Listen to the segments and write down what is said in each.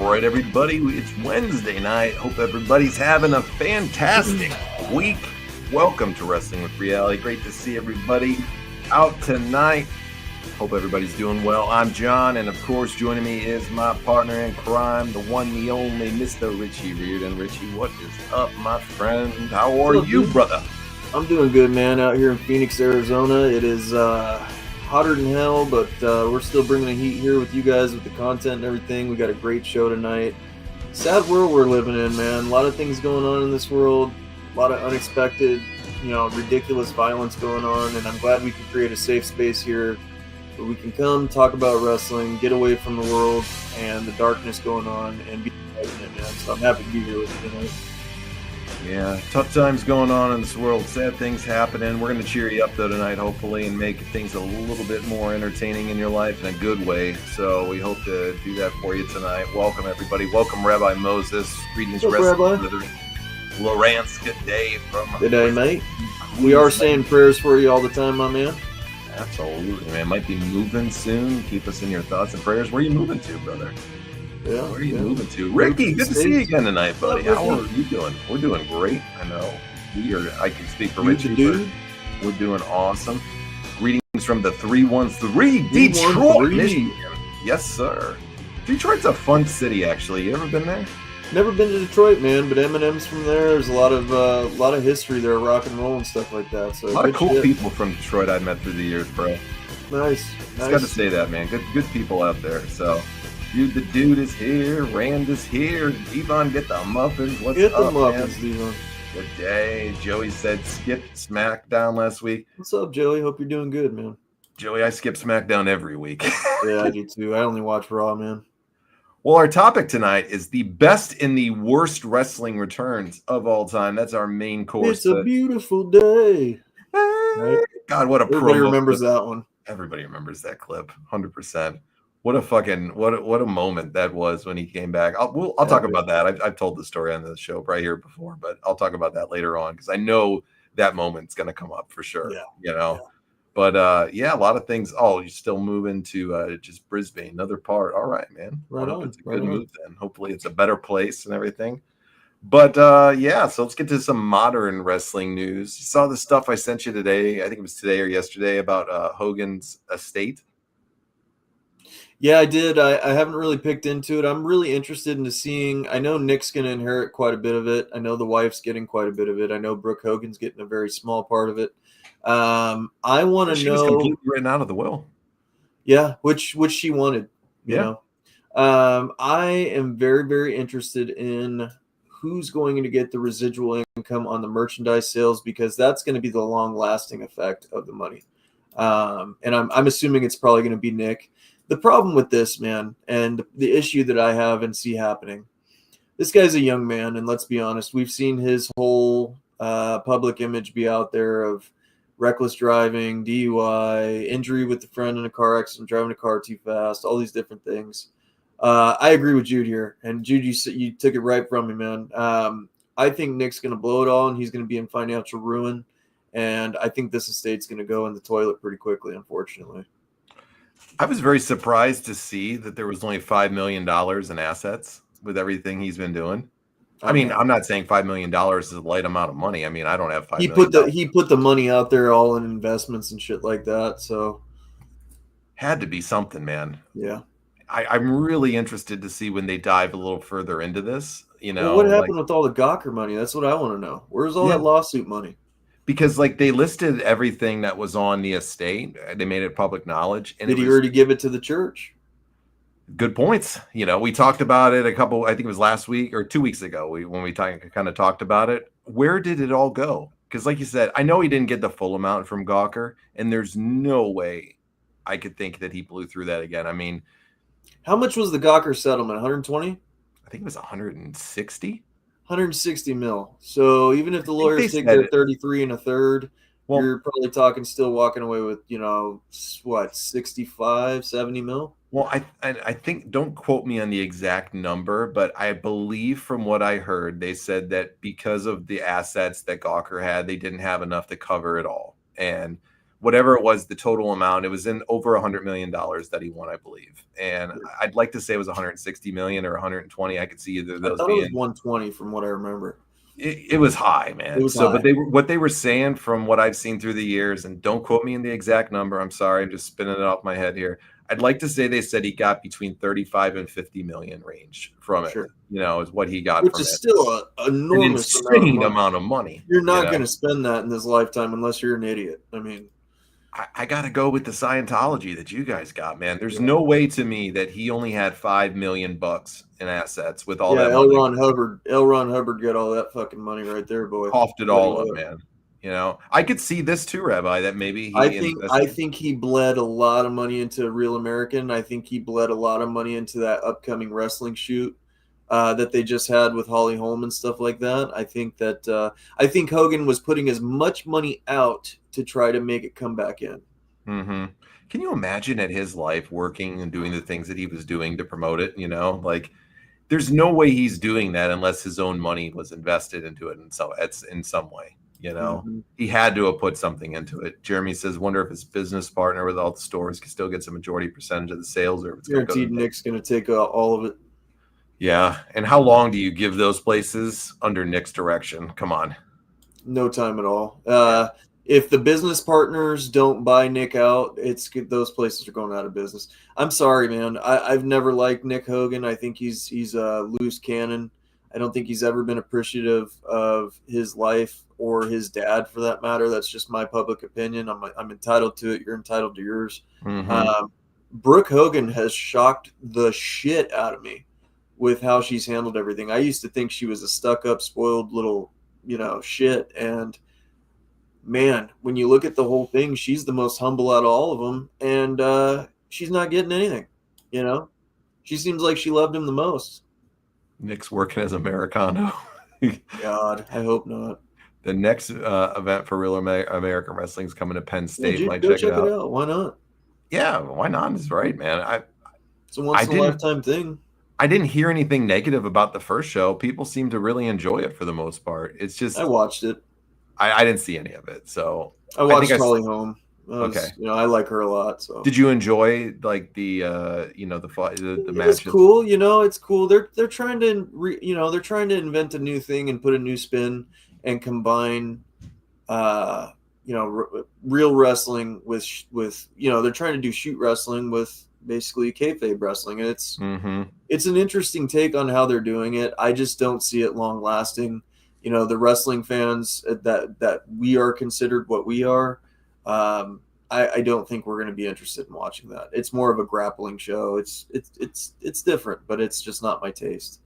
All right, everybody, it's Wednesday night. Hope everybody's having a fantastic week. Welcome to Wrestling with Reality. Great to see everybody out tonight. Hope everybody's doing well. I'm John, and of course, joining me is my partner in crime, the one, the only, Mr. Richie Reardon. Richie, what is up, my friend? How are you, brother? I'm doing good, man. Out here in Phoenix, Arizona. It is hotter than hell, but we're still bringing the heat here with you guys with the content and everything. We got a great show tonight. Sad world we're living in, man. A lot of things going on in this world. A lot of unexpected, ridiculous violence going on, and I'm glad we can create a safe space here where we can come talk about wrestling, get away from the world and the darkness going on, and be in it, man. So I'm happy to be here with you tonight. Yeah, tough times going on in this world. Sad things happening. We're going to cheer you up, though, tonight, hopefully, and make things a little bit more entertaining in your life in a good way. So we hope to do that for you tonight. Welcome, everybody. Welcome, Rabbi Moses. Greetings, Wrestling Brethren. Lawrence, good day from... Good day, mate. We are saying prayers for you all the time, my man. Absolutely, man. Might be moving soon. Keep us in your thoughts and prayers. Where are you moving to, brother? Yeah, where are you moving to? Ricky, good to see you again tonight, buddy. How are you doing? We're doing great. I know. I can speak for Richie, but we're doing awesome. Greetings from the 313 Detroit, Michigan. Yes, sir. Detroit's a fun city, actually. You ever been there? Never been to Detroit, man, but Eminem's from there. There's a lot of history there, rock and roll and stuff like that. So a lot of cool people from Detroit I've met through the years, bro. Nice. Just got to say that, man. Good people out there. So. The dude is here. Rand is here. Devon, get the muffins. What's up, the muffins, Devon. Good day. Joey said skip SmackDown last week. What's up, Joey? Hope you're doing good, man. Joey, I skip SmackDown every week. Yeah, I do too. I only watch Raw, man. Well, our topic tonight is the best and the worst wrestling returns of all time. That's our main course. It's a beautiful day. Right? God, what a Everybody remembers that one. Everybody remembers that clip, 100%. What a moment that was when he came back. I'll talk about that. I've told the story on the show right here before, but I'll talk about that later on because I know that moment's going to come up for sure. Yeah. But a lot of things. Oh, you're still moving to just Brisbane, another part. All right, man. Right on. It's a good move then. Hopefully it's a better place and everything. But so let's get to some modern wrestling news. You saw the stuff I sent you today. I think it was today or yesterday about Hogan's estate. Yeah, I did. I haven't really picked into it. I'm really interested in seeing. I know Nick's going to inherit quite a bit of it. I know the wife's getting quite a bit of it. I know Brooke Hogan's getting a very small part of it. I want to know. She was completely written out of the will. Yeah, which she wanted. You know. I am very, very interested in who's going to get the residual income on the merchandise sales because that's going to be the long-lasting effect of the money. And I'm assuming it's probably going to be Nick. The problem with this, man, and the issue that I have and see happening, this guy's a young man, and let's be honest, we've seen his whole public image be out there of reckless driving, DUI, injury with a friend in a car accident, driving a car too fast, all these different things. I agree with Jude here, and Jude, you took it right from me, man. I think Nick's going to blow it all, and he's going to be in financial ruin, and I think this estate's going to go in the toilet pretty quickly, unfortunately. I was very surprised to see that there was only $5 million in assets with everything he's been doing. I mean, I'm not saying $5 million is a light amount of money. I mean, I don't have $5 million. He put the money out there all in investments and shit like that. So had to be something, man. Yeah. I'm really interested to see when they dive a little further into this. Well, what happened with all the Gawker money? That's what I want to know. Where's all that lawsuit money? Because they listed everything that was on the estate. They made it public knowledge. And did he already give it to the church? Good points. We talked about it I think it was last week or 2 weeks ago when we kind of talked about it. Where did it all go? Because like you said, I know he didn't get the full amount from Gawker, and there's no way I could think that he blew through that again. I mean, how much was the Gawker settlement? 120? I think it was 160. 160 mil. So even if the lawyers take their 33 and a third, you're probably talking still walking away with, 65, 70 mil? Well, I think, don't quote me on the exact number, but I believe from what I heard, they said that because of the assets that Gawker had, they didn't have enough to cover it all. And whatever it was, the total amount, it was in over $100 million that he won, I believe. And I'd like to say it was 160 million or 120. I could see either of I those thought it was being. 120 from what I remember. It was high, man. It was so, high. but what they were saying from what I've seen through the years, and don't quote me in the exact number. I'm sorry, I'm just spinning it off my head here. I'd like to say they said he got between 35 and 50 million range from it. Sure. Is what he got, which from is it. still an enormous amount of money. You're not going to spend that in this lifetime unless you're an idiot. I mean, I got to go with the Scientology that you guys got, man. There's no way to me that he only had $5 million in assets with all that money. L. Ron Hubbard got all that fucking money right there, boy. Coughed it all up, man. I could see this too, Rabbi, that maybe I think he bled a lot of money into Real American. I think he bled a lot of money into that upcoming wrestling shoot that they just had with Holly Holm and stuff like that. I think Hogan was putting as much money out to try to make it come back in. Mm-hmm. Can you imagine at his life working and doing the things that he was doing to promote it? There's no way he's doing that unless his own money was invested into it in some way. He had to have put something into it. Jeremy says, wonder if his business partner with all the stores still gets a majority percentage of the sales, or if it's guaranteed Nick's going to take all of it. Yeah. And how long do you give those places under Nick's direction? Come on. No time at all. If the business partners don't buy Nick out, those places are going out of business. I'm sorry, man. I've never liked Nick Hogan. I think he's a loose cannon. I don't think he's ever been appreciative of his life or his dad, for that matter. That's just my public opinion. I'm entitled to it. You're entitled to yours. Mm-hmm. Brooke Hogan has shocked the shit out of me with how she's handled everything. I used to think she was a stuck-up, spoiled little, shit. And man, when you look at the whole thing, she's the most humble out of all of them, and she's not getting anything. She seems like she loved him the most. Nick's working as Americano. God, I hope not. The next event for Real American Wrestling is coming to Penn State. Yeah, Might go check it out. Why not? Yeah, why not? Is right, man. It's a once in a lifetime thing. I didn't hear anything negative about the first show. People seem to really enjoy it for the most part. It's just I watched it. I didn't see any of it, so I watched Holly Holm. Okay, I like her a lot. So did you enjoy the match? It's cool. It's cool. They're trying to they're trying to invent a new thing and put a new spin and combine real wrestling with they're trying to do shoot wrestling with basically kayfabe wrestling, and it's an interesting take on how they're doing it. I just don't see it long lasting. The wrestling fans that we are considered what we are, I don't think we're going to be interested in watching that. It's more of a grappling show. It's different, but it's just not my taste.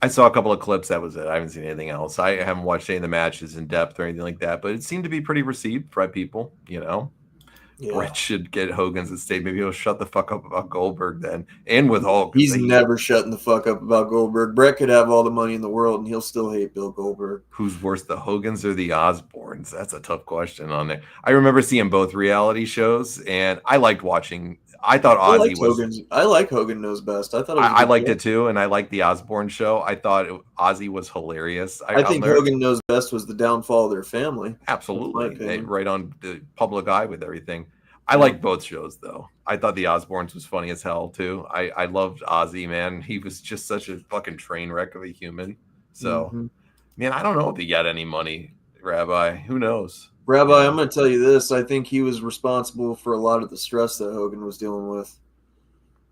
I saw a couple of clips. That was it. I haven't seen anything else. I haven't watched any of the matches in depth or anything like that, but it seemed to be pretty received by people, Yeah. Brett should get Hogan's estate. Maybe he'll shut the fuck up about Goldberg then. And with Hulk. He's never shutting the fuck up about Goldberg. Brett could have all the money in the world and he'll still hate Bill Goldberg. Who's worse, the Hogans or the Osbournes? That's a tough question on there. I remember seeing both reality shows, and I liked watching. I thought Ozzy was. I like Hogan Knows Best. I thought I liked it too, and I liked the Osbourne show. I thought Ozzy was hilarious. I think Hogan Knows Best was the downfall of their family. Absolutely, right on the public eye with everything. I liked both shows though. I thought the Osbournes was funny as hell too. I loved Ozzy, man. He was just such a fucking train wreck of a human. So, man, I don't know if he got any money, Rabbi. Who knows? Rabbi, I'm going to tell you this. I think he was responsible for a lot of the stress that Hogan was dealing with.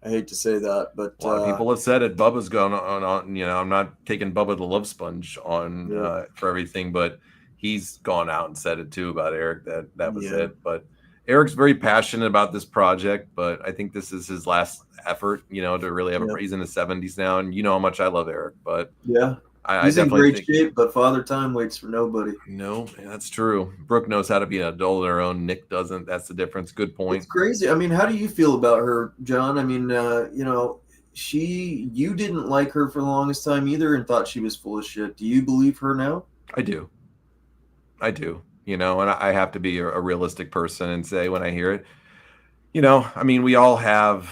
I hate to say that, but a lot of people have said it. Bubba's going on. I'm not taking Bubba the Love Sponge on for everything, but he's gone out and said it too about Eric. That was it. But Eric's very passionate about this project, but I think this is his last effort. To really have he's in his 70s now, and you know how much I love Eric. But he's in great shape, but Father Time waits for nobody. No, that's true. Brooke knows how to be an adult on her own. Nick doesn't. That's the difference. Good point. It's crazy. I mean, how do you feel about her, John? I mean, you didn't like her for the longest time either and thought she was full of shit. Do you believe her now? I do. And I have to be a realistic person and say when I hear it, I mean, we all have,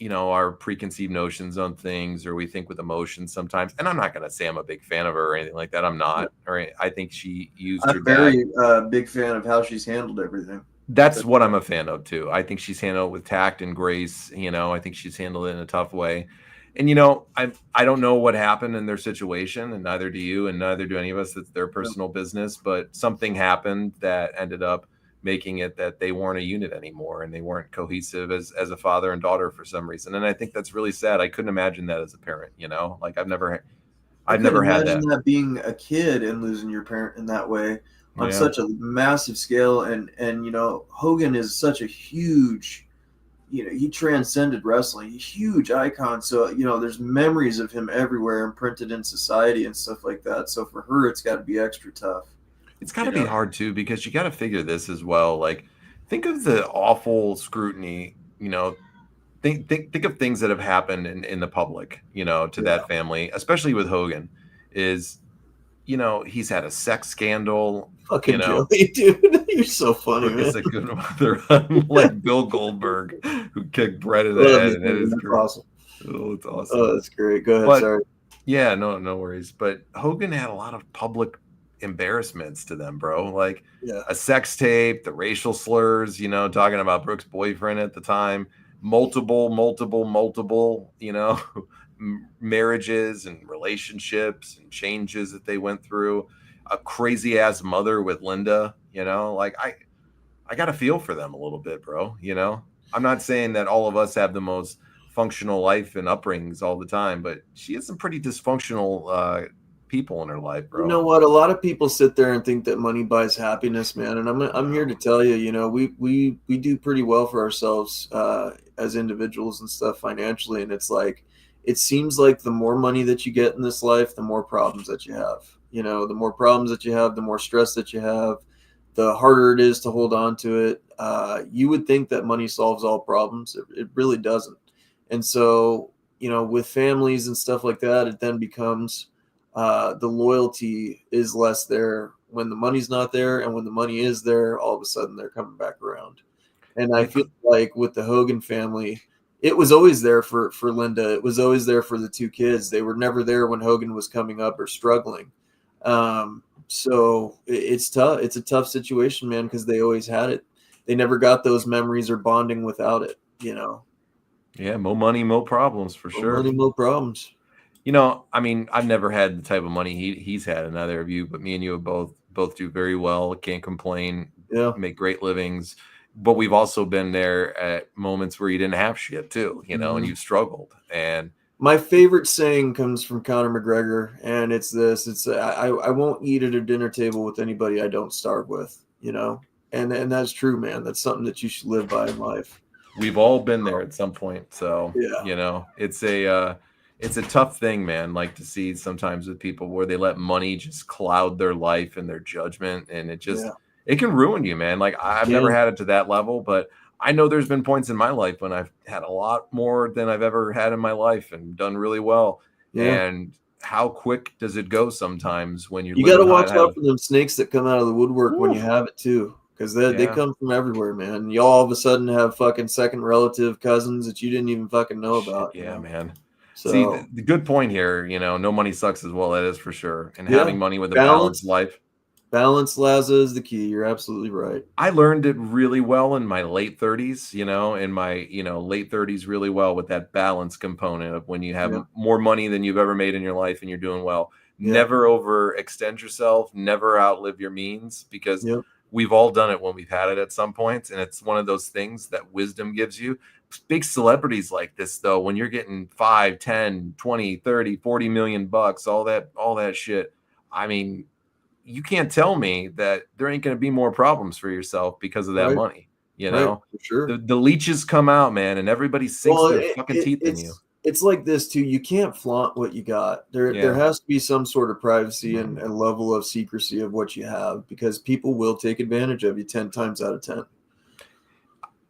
our preconceived notions on things, or we think with emotions sometimes. And I'm not going to say I'm a big fan of her or anything like that. I'm not. Or I think she used her very big fan of how she's handled everything. That's what I'm a fan of too. I think she's handled it with tact and grace. I think she's handled it in a tough way. And I don't know what happened in their situation, and neither do you, and neither do any of us. It's their personal business. But something happened that ended up making it that they weren't a unit anymore, and they weren't cohesive as a father and daughter for some reason. And I think that's really sad. I couldn't imagine that as a parent. Like I've never had that. That being a kid and losing your parent in that way on such a massive scale. And Hogan is such a huge, he transcended wrestling, huge icon. So, there's memories of him everywhere imprinted in society and stuff like that. So for her, it's got to be extra tough. It's got to be hard too, because you got to figure this as well. Like, think of the awful scrutiny, think of things that have happened in the public, to that family, especially with Hogan, is, he's had a sex scandal. Fucking Joey, dude, you're so funny, man. It's a good one. Like Bill Goldberg, who kicked Brett in the head. And it is awesome. Oh, it's awesome. Oh, that's great. Go ahead. Sorry. Yeah, no worries. But Hogan had a lot of public embarrassments to them, bro. Like a sex tape, the racial slurs, talking about Brooke's boyfriend at the time, multiple, marriages and relationships and changes that they went through. A crazy ass mother with Linda, like I got to feel for them a little bit, bro. I'm not saying that all of us have the most functional life and upbringings all the time, but she has some pretty dysfunctional people in her life, bro. You know what? A lot of people sit there and think that money buys happiness, man. And I'm here to tell you, we do pretty well for ourselves as individuals and stuff financially. And it's like, it seems like the more money that you get in this life, the more problems that you have. The more problems that you have, the more stress that you have, the harder it is to hold on to it. You would think that money solves all problems. It really doesn't. And so, with families and stuff like that, it then becomes the loyalty is less there when the money's not there. And when the money is there, all of a sudden they're coming back around. And I feel like with the Hogan family, it was always there for Linda. It was always there for the two kids. They were never there when Hogan was coming up or struggling. So it's tough. It's a tough situation, man, because they always had it. They never got those memories or bonding without it, Yeah, more money, more problems for sure. Money, more problems. I mean, I've never had the type of money he's had, and neither of you, but me and you have both do very well. Can't complain. Yeah, make great livings. But we've also been there at moments where you didn't have shit too, and you struggled. And my favorite saying comes from Conor McGregor, and it's this: I won't eat at a dinner table with anybody I don't starve with, and that's true, man. That's something that you should live by in life. We've all been there at some point, so yeah. It's a tough thing, man. Like to see sometimes with people where they let money just cloud their life and their judgment, and it just it can ruin you, man. Like I've never had it to that level, but I know there's been points in my life when I've had a lot more than I've ever had in my life and done really well. Yeah. And how quick does it go sometimes when you got to watch out for them snakes that come out of the woodwork when you have it too, because they come from everywhere, man. You all of a sudden have fucking second relative cousins that you didn't even fucking know about. Yeah, man. So, see, the good point here, no money sucks as well. That is for sure. And having money with a balanced life. Balance, Laza, is the key. You're absolutely right. I learned it really well in my late 30s, in my, late 30s really well with that balance component of when you have more money than you've ever made in your life and you're doing well. Yeah. Never overextend yourself, never outlive your means, because we've all done it when we've had it at some points. And it's one of those things that wisdom gives you. Big celebrities like this, though, when you're getting 5, 10, 20, 30, 40 million bucks, all that shit. I mean, you can't tell me that there ain't going to be more problems for yourself because of that money. For sure. The leeches come out, man, and everybody sinks their fucking teeth in you. It's like this too. You can't flaunt what you got. There has to be some sort of privacy and level of secrecy of what you have, because people will take advantage of you 10 times out of 10.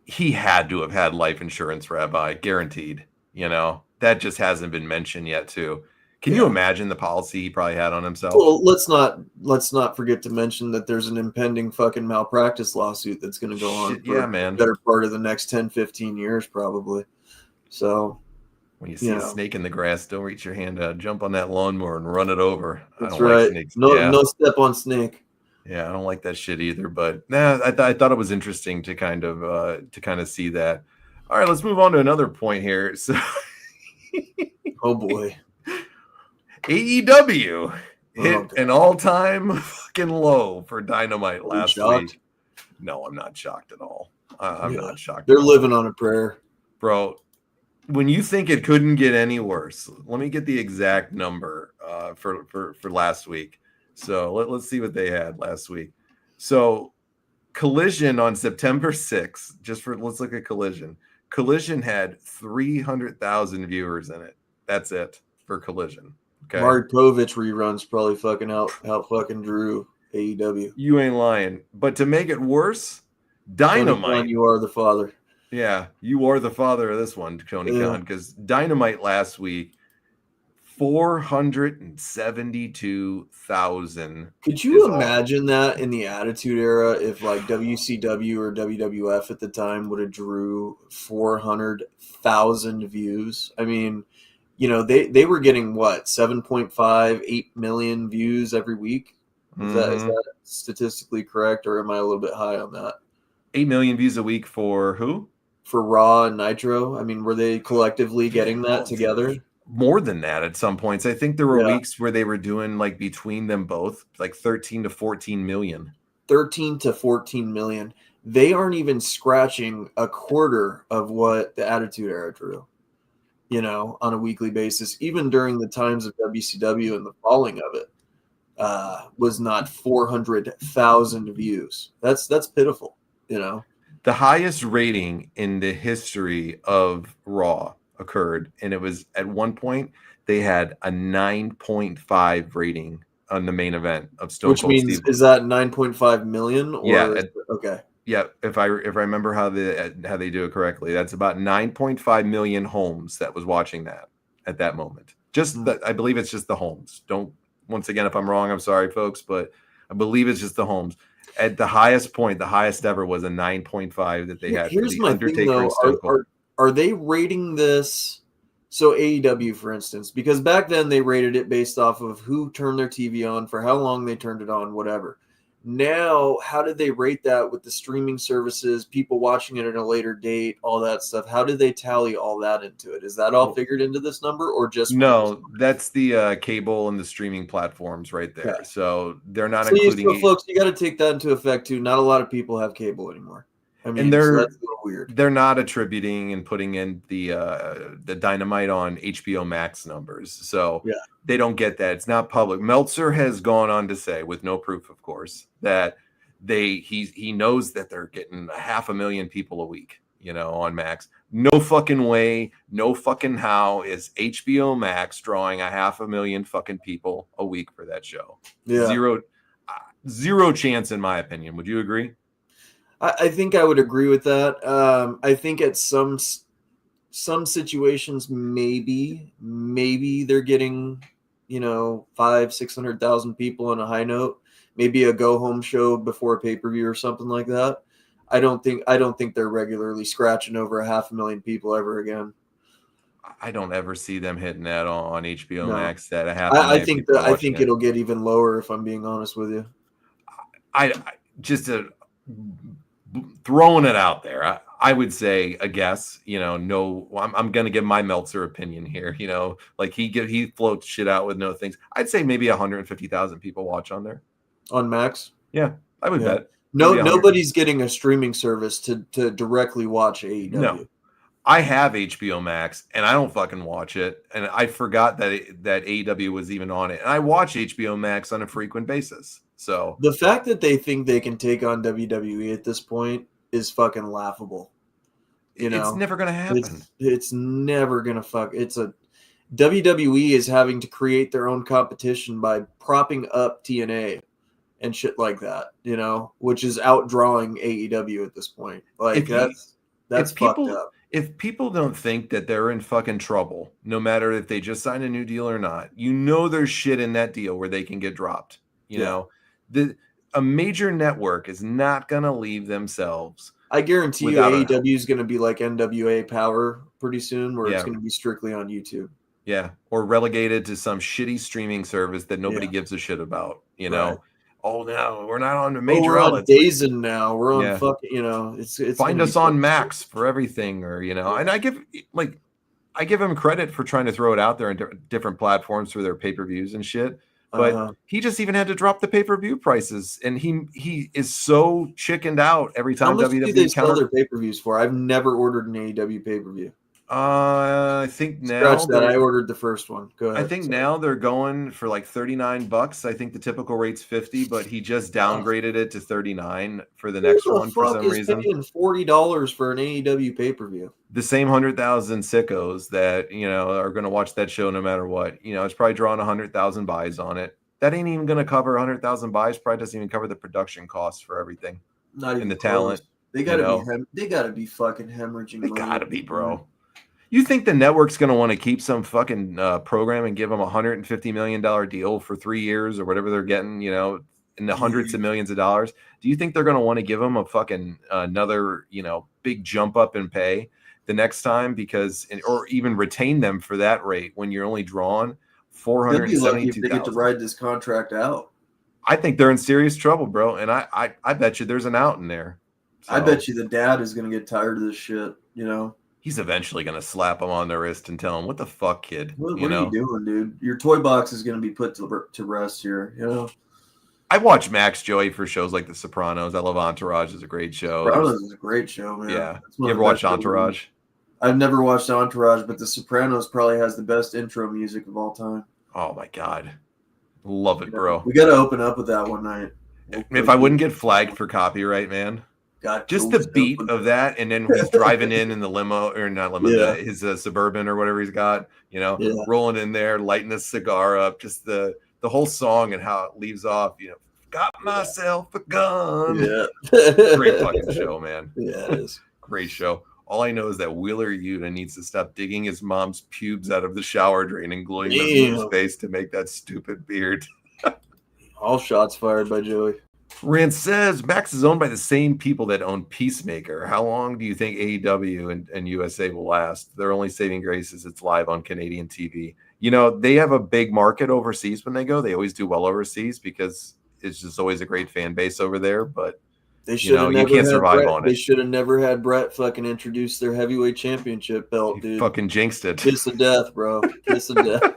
He had to have had life insurance, Rabbi, guaranteed. That just hasn't been mentioned yet, too. Can you imagine the policy he probably had on himself? Well, let's not forget to mention that there's an impending fucking malpractice lawsuit that's going to go on for the better part of the next 10, 15 years, probably. So when you see a snake in the grass, don't reach your hand out, jump on that lawnmower and run it over. That's right. No step on snake. Yeah, I don't like that shit either. But nah, I thought it was interesting to kind of see that. All right, let's move on to another point here. So Oh boy. AEW Oh hit god. an all-time fucking low for Dynamite Are you last shocked? week. No, I'm not shocked at all. I'm Yeah. not shocked They're at all, living on a prayer. bro. When you think it couldn't get any worse, let me get the exact number for last week. So let's see what they had last week. So Collision on September 6th, let's look at Collision. Collision had 300,000 viewers in it. That's it for Collision. Okay. Maury Povich reruns probably fucking out fucking Drew AEW. You ain't lying. But to make it worse, Tony Khan, Dynamite. you are the father. Yeah, you are the father of this one, Tony Yeah. Khan, because Dynamite last week, 472,000. Could you imagine that in the Attitude Era if like WCW or WWF at the time would have drew 400,000 views? I mean, you know, they were getting what, 7.5, 8 million views every week? Is that statistically correct, or am I a little bit high on that? 8 million views a week for who? For Raw and Nitro? I mean, were they collectively getting that together? More than that at some points. I think there were weeks where they were doing like between them both like 13 to 14 million. 13 to 14 million. They aren't even scratching a quarter of what the Attitude Era drew, you know, on a weekly basis. Even during the times of WCW and the falling of it, was not 400,000 views. That's pitiful, you know. The highest rating in the history of Raw occurred, and it was at one point they had a 9.5 rating on the main event of Stone Cold Which means Steve. Is that 9.5 million? Or yeah, okay. Yeah, if I remember how they do it correctly, that's about 9.5 million homes that was watching that at that moment. I believe it's just the homes. Once again, if I'm wrong, I'm sorry, folks, but I believe it's just the homes. At the highest point, the highest ever was a 9.5 that they had for the Undertaker and Stone Cold. Are they rating this? So AEW, for instance, because back then they rated it based off of who turned their TV on, for how long they turned it on, whatever. Now, how did they rate that with the streaming services, people watching it at a later date, all that stuff? How did they tally all that into it? Is that all figured into this number, or just no? That's the cable and the streaming platforms right there. Okay. So they're not including. Folks, you got to take that into effect too. Not a lot of people have cable anymore. I mean, and that's a little weird. They're not attributing and putting in the Dynamite on HBO Max numbers, so they don't get that. It's not public. Meltzer has gone on to say, with no proof, of course, that he knows that they're getting 500,000 people a week, you know, on Max. No fucking way, no fucking how is HBO Max drawing 500,000 fucking people a week for that show. Yeah. Zero chance, in my opinion. Would you agree? I think I would agree with that. I think at some situations, maybe they're getting, you know, 500,000-600,000 people on a high note. Maybe a go home show before a pay-per-view or something like that. I don't think they're regularly scratching over 500,000 people ever again. I don't ever see them hitting that on HBO Max. That I think it'll get even lower, if I'm being honest with you. I just throwing it out there. I would say a guess. You know, no. I'm going to give my Meltzer opinion here. You know, like he floats shit out with no things. I'd say maybe 150,000 people watch on there. On Max? Yeah, I would bet. Nobody's getting a streaming service to directly watch AEW. No. I have HBO Max and I don't fucking watch it, and I forgot that AEW was even on it. And I watch HBO Max on a frequent basis. So the fact that they think they can take on WWE at this point is fucking laughable. You know, it's never gonna happen. It's never gonna WWE is having to create their own competition by propping up TNA and shit like that, you know, which is outdrawing AEW at this point. Like that's fucked up. If people don't think that they're in fucking trouble, no matter if they just signed a new deal or not, you know there's shit in that deal where they can get dropped. You know, a major network is not gonna leave themselves. I guarantee you AEW is gonna be like NWA Power pretty soon, where it's gonna be strictly on YouTube. Yeah, or relegated to some shitty streaming service that nobody gives a shit about, you know. Oh no, we're not on the Oh, major we're on outlets. Dazen now. We're on Yeah. fucking, you know, it's Find gonna us be on so- Max for everything, or and I give him credit for trying to throw it out there in different platforms for their pay-per-views and shit. But he just even had to drop the pay-per-view prices, and he is so chickened out every How time much do WWE they sell counter. their pay-per-views for? I've never ordered an AEW pay-per-view. I think Scratch now that. I ordered the first one. Go ahead. I think now they're going for like $39. I think the typical rate's 50, but he just downgraded it to 39 for the next one for some reason. Paying $40 for an AEW pay-per-view? The same 100,000 sickos that are going to watch that show no matter what. It's probably drawing 100,000 buys on it. That ain't even going to cover 100,000 buys. Probably doesn't even cover the production costs for everything. Not even and the close. talent. They gotta they gotta be fucking hemorrhaging. They money. gotta be, bro. You think the network's going to want to keep some fucking program and give them $150 million deal for 3 years or whatever they're getting, in the hundreds of millions of dollars? Do you think they're going to want to give them a fucking another, big jump up in pay the next time or even retain them for that rate when you're only drawn $472,000? They'll be lucky if they get to ride this contract out. I think they're in serious trouble, bro. And I bet you there's an out in there. So, I bet you the dad is going to get tired of this shit, He's eventually going to slap him on the wrist and tell him, what the fuck, kid? What are you doing, dude? Your toy box is going to be put to rest here, I watch Max Joey for shows like The Sopranos. I love Entourage. It's a great show. Sopranos is a great show, man. Yeah. You ever watch Entourage? I've never watched Entourage, but The Sopranos probably has the best intro music of all time. Oh, my God. Love it, bro. We got to open up with that one night. If I wouldn't get flagged for copyright, man. God, just the beat of that, and then he's driving in the limo, or not limo, his Suburban or whatever he's got, rolling in there, lighting a cigar up, just the whole song and how it leaves off, got myself a gun. Yeah. Great fucking show, man. Yeah, it is. Great show. All I know is that Wheeler Yuta needs to stop digging his mom's pubes out of the shower drain and gluing them in his face to make that stupid beard. All shots fired by Joey. Rand says Max is owned by the same people that own Peacemaker. How long do you think AEW and USA will last? Their only saving grace is it's live on Canadian TV. They have a big market overseas when they go. They always do well overseas because it's just always a great fan base over there. But they should you can't survive on it. They should have never had Brett fucking introduce their heavyweight championship belt, dude. Fucking jinxed it. Kiss of death, bro. Kiss of death.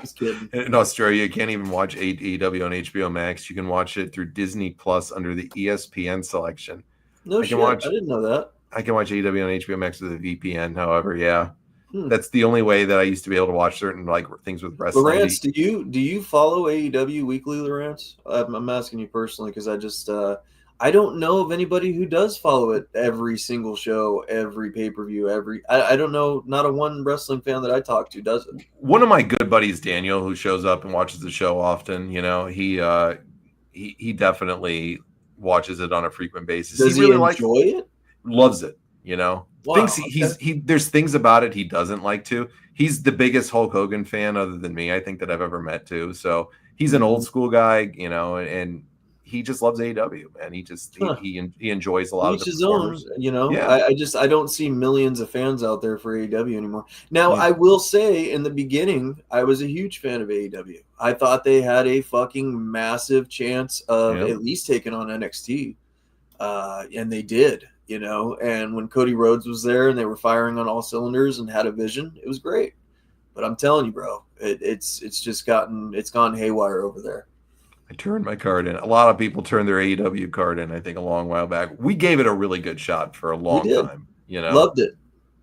Just kidding. In Australia, you can't even watch AEW on HBO Max. You can watch it through Disney Plus under the ESPN selection. No shit. I didn't know that. I can watch AEW on HBO Max with a VPN. However, yeah, that's the only way that I used to be able to watch certain things with wrestling. Lawrence, do you follow AEW weekly, Lawrence? I'm asking you personally because I just I don't know of anybody who does follow it every single show, every pay-per-view, I don't know, not a one wrestling fan that I talk to does it. One of my good buddies, Daniel, who shows up and watches the show often, he definitely watches it on a frequent basis. Does he really enjoy it? Loves it, Wow, thinks there's things about it he doesn't like to. He's the biggest Hulk Hogan fan other than me, I think, that I've ever met too. So he's an old school guy, and he just loves AEW, man. He enjoys a lot of the performers. Yeah. I don't see millions of fans out there for AEW anymore. Now, I will say in the beginning, I was a huge fan of AEW. I thought they had a fucking massive chance of at least taking on NXT. And they did, and when Cody Rhodes was there and they were firing on all cylinders and had a vision, it was great. But I'm telling you, bro, it's gone haywire over there. I turned my card in. A lot of people turned their AEW card in, I think, a long while back. We gave it a really good shot for a long time. Loved it.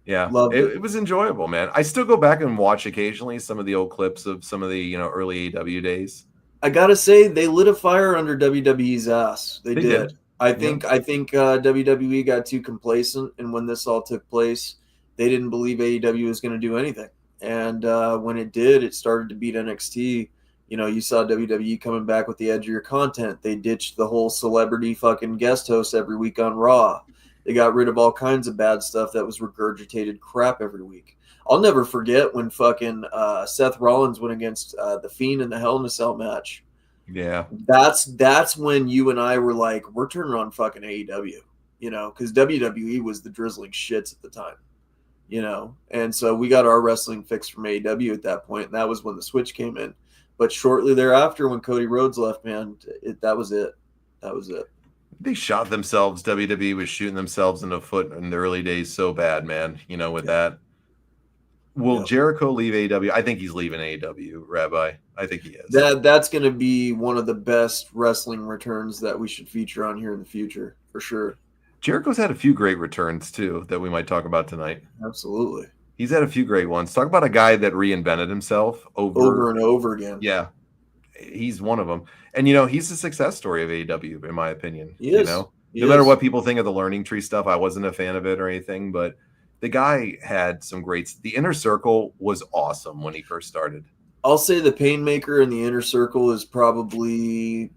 Yeah. It was enjoyable, man. I still go back and watch occasionally some of the old clips of some of the, early AEW days. I got to say, they lit a fire under WWE's ass. They did. I think WWE got too complacent, and when this all took place, they didn't believe AEW was going to do anything. And when it did, it started to beat NXT. You saw WWE coming back with the edgier content. They ditched the whole celebrity fucking guest host every week on Raw. They got rid of all kinds of bad stuff that was regurgitated crap every week. I'll never forget when fucking Seth Rollins went against The Fiend in the Hell in a Cell match. Yeah. That's when you and I were like, we're turning on fucking AEW, because WWE was the drizzling shits at the time, and so we got our wrestling fix from AEW at that point, and that was when the switch came in. But shortly thereafter, when Cody Rhodes left, man, that was it. That was it. They shot themselves. WWE was shooting themselves in the foot in the early days so bad, man. With that. Will Jericho leave AEW? I think he's leaving AEW, Rabbi. I think he is. That's going to be one of the best wrestling returns that we should feature on here in the future, for sure. Jericho's had a few great returns, too, that we might talk about tonight. Absolutely. He's had a few great ones. Talk about a guy that reinvented himself over and over again. Yeah. He's one of them. And, he's a success story of AEW, in my opinion. He is. No matter what people think of the Learning Tree stuff, I wasn't a fan of it or anything, but the guy had some greats. The Inner Circle was awesome when he first started. I'll say the Painmaker in the Inner Circle is probably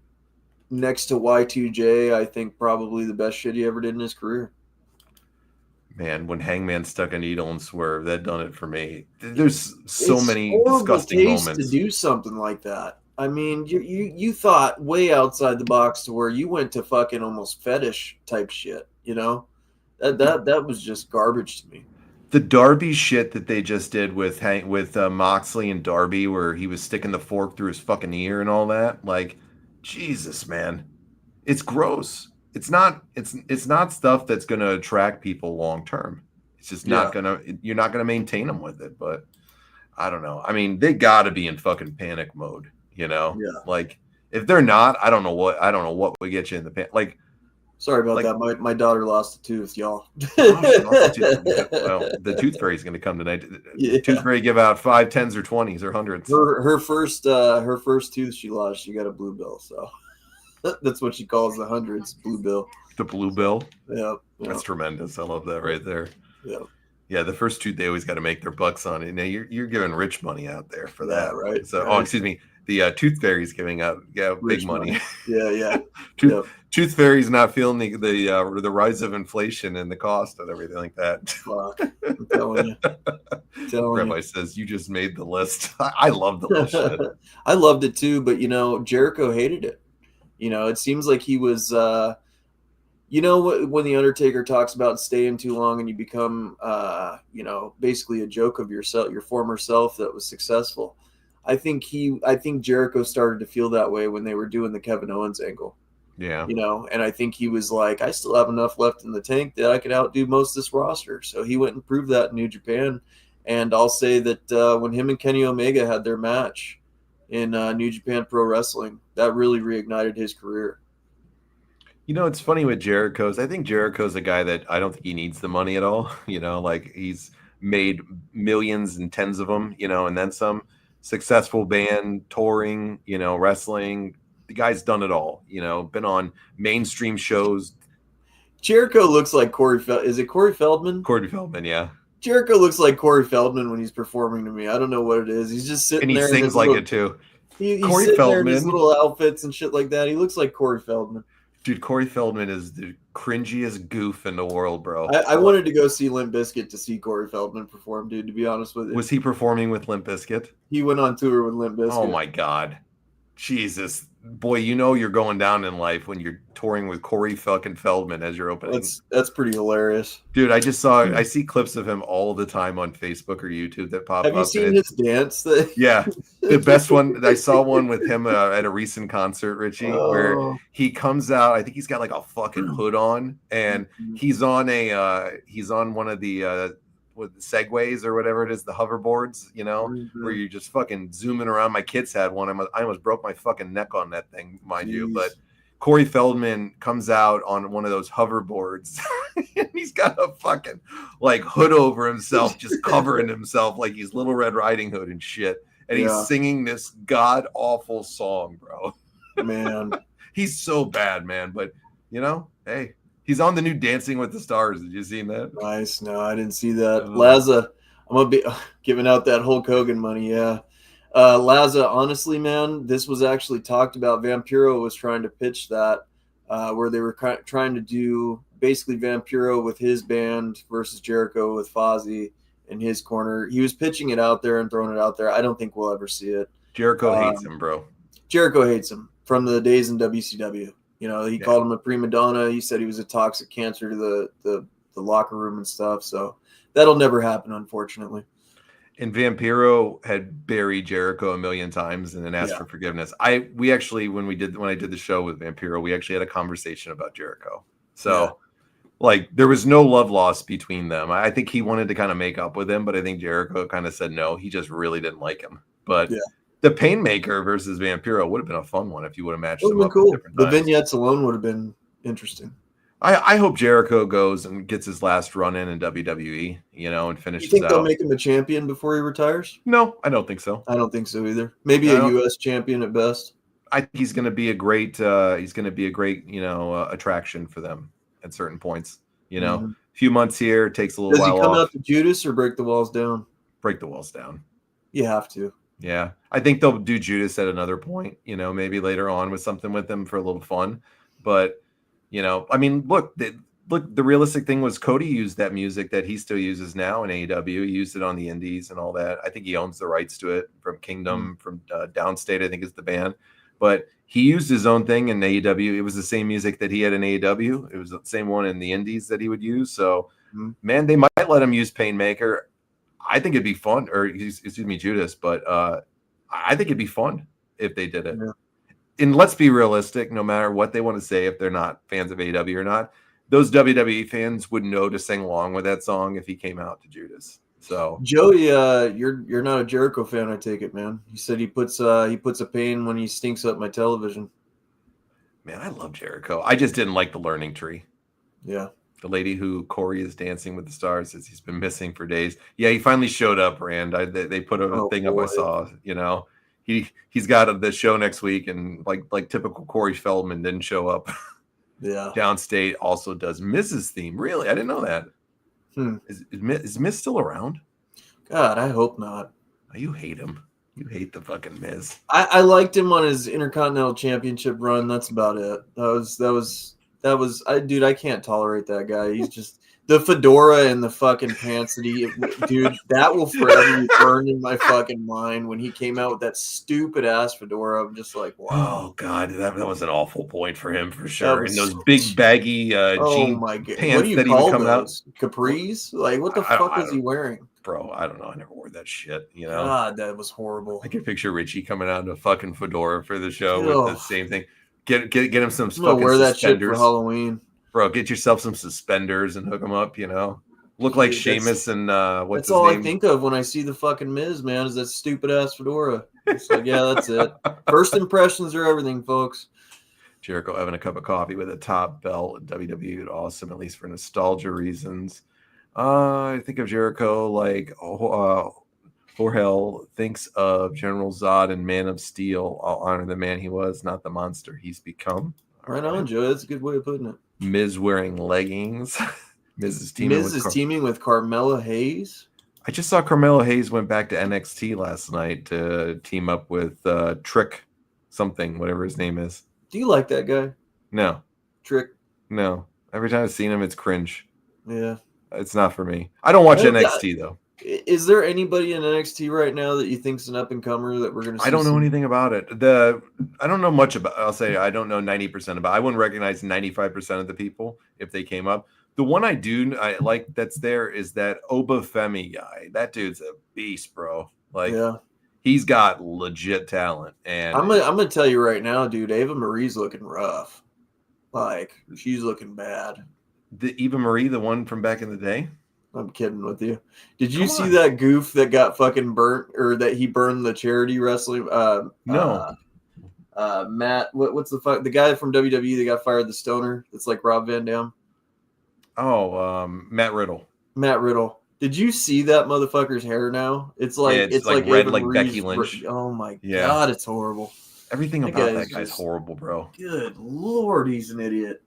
next to Y2J. I think probably the best shit he ever did in his career. Man, when Hangman stuck a needle and Swerve, that done it for me. There's so many disgusting moments to do something like that. I mean, you thought way outside the box to where you went to fucking almost fetish type shit. That was just garbage to me. The Darby shit that they just did with Moxley and Darby, where he was sticking the fork through his fucking ear and all that, like, Jesus, man, it's gross. It's not stuff that's going to attract people long term. It's just not you're not gonna maintain them with it. But I don't know. I mean, they got to be in fucking panic mode. Like if they're not, I don't know what would get you in the panic. Like. Sorry about that. My daughter lost a tooth, y'all. Well, the Tooth Fairy's going to come tonight. Yeah. Tooth Fairy give out 5, 10s, or 20s, or 100s. Her first tooth she lost, she got a blue bill. So that's what she calls the hundreds, blue bill. The blue bill. Yeah. That's tremendous. I love that right there. Yeah. Yeah, the first tooth they always got to make their bucks on it. Now you're giving rich money out there for that, right? So, right. Excuse me. The Tooth Fairy's giving out big money. Yeah. Tooth Fairy's not feeling the rise of inflation and the cost and everything like that. Fuck. I'm telling you. Rabbi says you just made the list. I love the list. Shit. I loved it too, but Jericho hated it. It seems like he was. When the Undertaker talks about staying too long and you become, basically a joke of yourself, your former self that was successful. I think Jericho started to feel that way when they were doing the Kevin Owens angle. Yeah. And I think he was like, I still have enough left in the tank that I could outdo most of this roster. So he went and proved that in New Japan. And I'll say that when him and Kenny Omega had their match in New Japan Pro Wrestling, that really reignited his career. It's funny with Jericho's. I think Jericho's a guy that I don't think he needs the money at all. Like he's made millions and tens of them, and then some. Successful band, touring, wrestling. The guy's done it all, been on mainstream shows. Jericho looks like Corey Feldman. Is it Corey Feldman? Corey Feldman, yeah. Jericho looks like Corey Feldman when he's performing to me. I don't know what it is. He's just sitting there. And he sings like it too. He's Corey Feldman. There in his little outfits and shit like that. He looks like Corey Feldman. Dude, Corey Feldman is the cringiest goof in the world, bro. I wanted to go see Limp Bizkit to see Corey Feldman perform, dude, to be honest with you. Was he performing with Limp Bizkit? He went on tour with Limp Bizkit. Oh, my God. Jesus. Boy, you're going down in life when you're touring with Corey fucking Feldman as your opening. That's pretty hilarious. Dude, I see clips of him all the time on Facebook or YouTube that pop up. Have you seen his dance? Yeah. The best one, I saw one with him at a recent concert, Richie, where he comes out. I think he's got like a fucking hood on, and he's on one of the with the segways or whatever it is, the hoverboards, where you're just fucking zooming around. My kids had one. I almost broke my fucking neck on that thing, mind you. But Corey Feldman comes out on one of those hoverboards and he's got a fucking like hood over himself, just covering himself like he's Little Red Riding Hood and shit. And he's singing this god awful song, bro. Man, he's so bad, man. But hey. He's on the new Dancing with the Stars. Did you see that? Nice. No, I didn't see that. Laza, I'm going to be giving out that Hulk Hogan money, yeah. Laza, honestly, man, this was actually talked about. Vampiro was trying to pitch that where they were trying to do basically Vampiro with his band versus Jericho with Fozzy in his corner. He was pitching it out there and throwing it out there. I don't think we'll ever see it. Jericho hates him, bro. Jericho hates him from the days in WCW. He called him a prima donna. He said he was a toxic cancer to the locker room and stuff. So that'll never happen, unfortunately. And Vampiro had buried Jericho a million times and then asked for forgiveness. We actually, when I did the show with Vampiro, we actually had a conversation about Jericho. So like there was no love lost between them. I think he wanted to kind of make up with him, but I think Jericho kind of said no. He just really didn't like him. But the Painmaker versus Vampiro would have been a fun one if you would have matched them up. Cool. The vignettes alone would have been interesting. I hope Jericho goes and gets his last run in WWE, and finishes. You think they'll make him a champion before he retires? No, I don't think so. I don't think so either. Maybe a U.S. champion at best. I think he's going to be a great. Attraction for them at certain points. A few months here takes a little while. Does he come out to Judas or break the walls down? Break the walls down. You have to. Yeah, I think they'll do Judas at another point. Maybe later on with something with him for a little fun, but. I mean, look, the realistic thing was Cody used that music that he still uses now in AEW. He used it on the indies and all that. I think he owns the rights to it from Kingdom, from Downstate, I think is the band. But he used his own thing in AEW. It was the same music that he had in AEW. It was the same one in the indies that he would use. So, man, they might let him use Painmaker. I think it'd be fun, or excuse me, Judas. But I think it'd be fun if they did it. Yeah. And let's be realistic, no matter what they want to say, if they're not fans of AEW or not, those WWE fans would know to sing along with that song if he came out to Judas. So Joey, you're not a Jericho fan, I take it, man. He said he puts a pain when he stinks up my television. Man, I love Jericho. I just didn't like the learning tree. Yeah. The lady who Corey is dancing with the stars says he's been missing for days. Yeah, he finally showed up, Rand. They put a thing up I saw, He's got the show next week, and like typical Corey Feldman didn't show up. Yeah. Downstate also does Miz's theme. Really? I didn't know that. Is Miz still around? God, I hope not. Oh, you hate him. You hate the fucking Miz. I liked him on his Intercontinental Championship run. That's about it. That was I can't tolerate that guy. He's just the fedora and the fucking pants that that will forever be burned in my fucking mind. When he came out with that stupid ass fedora, I'm just like, wow. Oh god, that was an awful point for him for sure. And those big baggy jean pants that he would come out. Capris? Like what the fuck was he wearing? Bro, I don't know. I never wore that shit. God, that was horrible. I can picture Richie coming out in a fucking fedora for the show with the same thing. Get him some fucking wear that suspenders. Shit for Halloween. Bro, get yourself some suspenders and hook them up, Look like Sheamus and what's his name? That's all I think of when I see the fucking Miz, man, is that stupid ass fedora. It's like, yeah, that's it. First impressions are everything, folks. Jericho having a cup of coffee with a top belt at WWE would awesome, at least for nostalgia reasons. I think of Jericho like Jorge thinks of General Zod and Man of Steel. I'll honor the man he was, not the monster he's become. Right on, Joe. That's a good way of putting it. Miz wearing leggings. Miz is teaming with Carmella Hayes. I just saw Carmella Hayes went back to NXT last night to team up with Trick something, whatever his name is. Do you like that guy? No. Trick? No. Every time I've seen him, it's cringe. Yeah. It's not for me. I don't watch NXT, though. Is there anybody in NXT right now that you think's an up-and-comer that we're going to see? I don't know anything about it. I don't know much about. I'll say I don't know 90% about. I wouldn't recognize 95% of the people if they came up. The one I like that's there is that Obafemi guy. That dude's a beast, bro. Like, he's got legit talent. And I'm gonna tell you right now, dude. Ava Marie's looking rough. Like, she's looking bad. The Eva Marie, the one from back in the day. I'm kidding with you. Did you see that goof that got fucking burnt, or that he burned the charity wrestling? No. Matt, what's the guy from WWE that got fired? The stoner that's like Rob Van Dam. Oh, Matt Riddle. Matt Riddle. Did you see that motherfucker's hair now? It's like it's like red, like Becky Lynch. Oh my god, it's horrible. Everything about that guy's horrible, bro. Good lord, he's an idiot.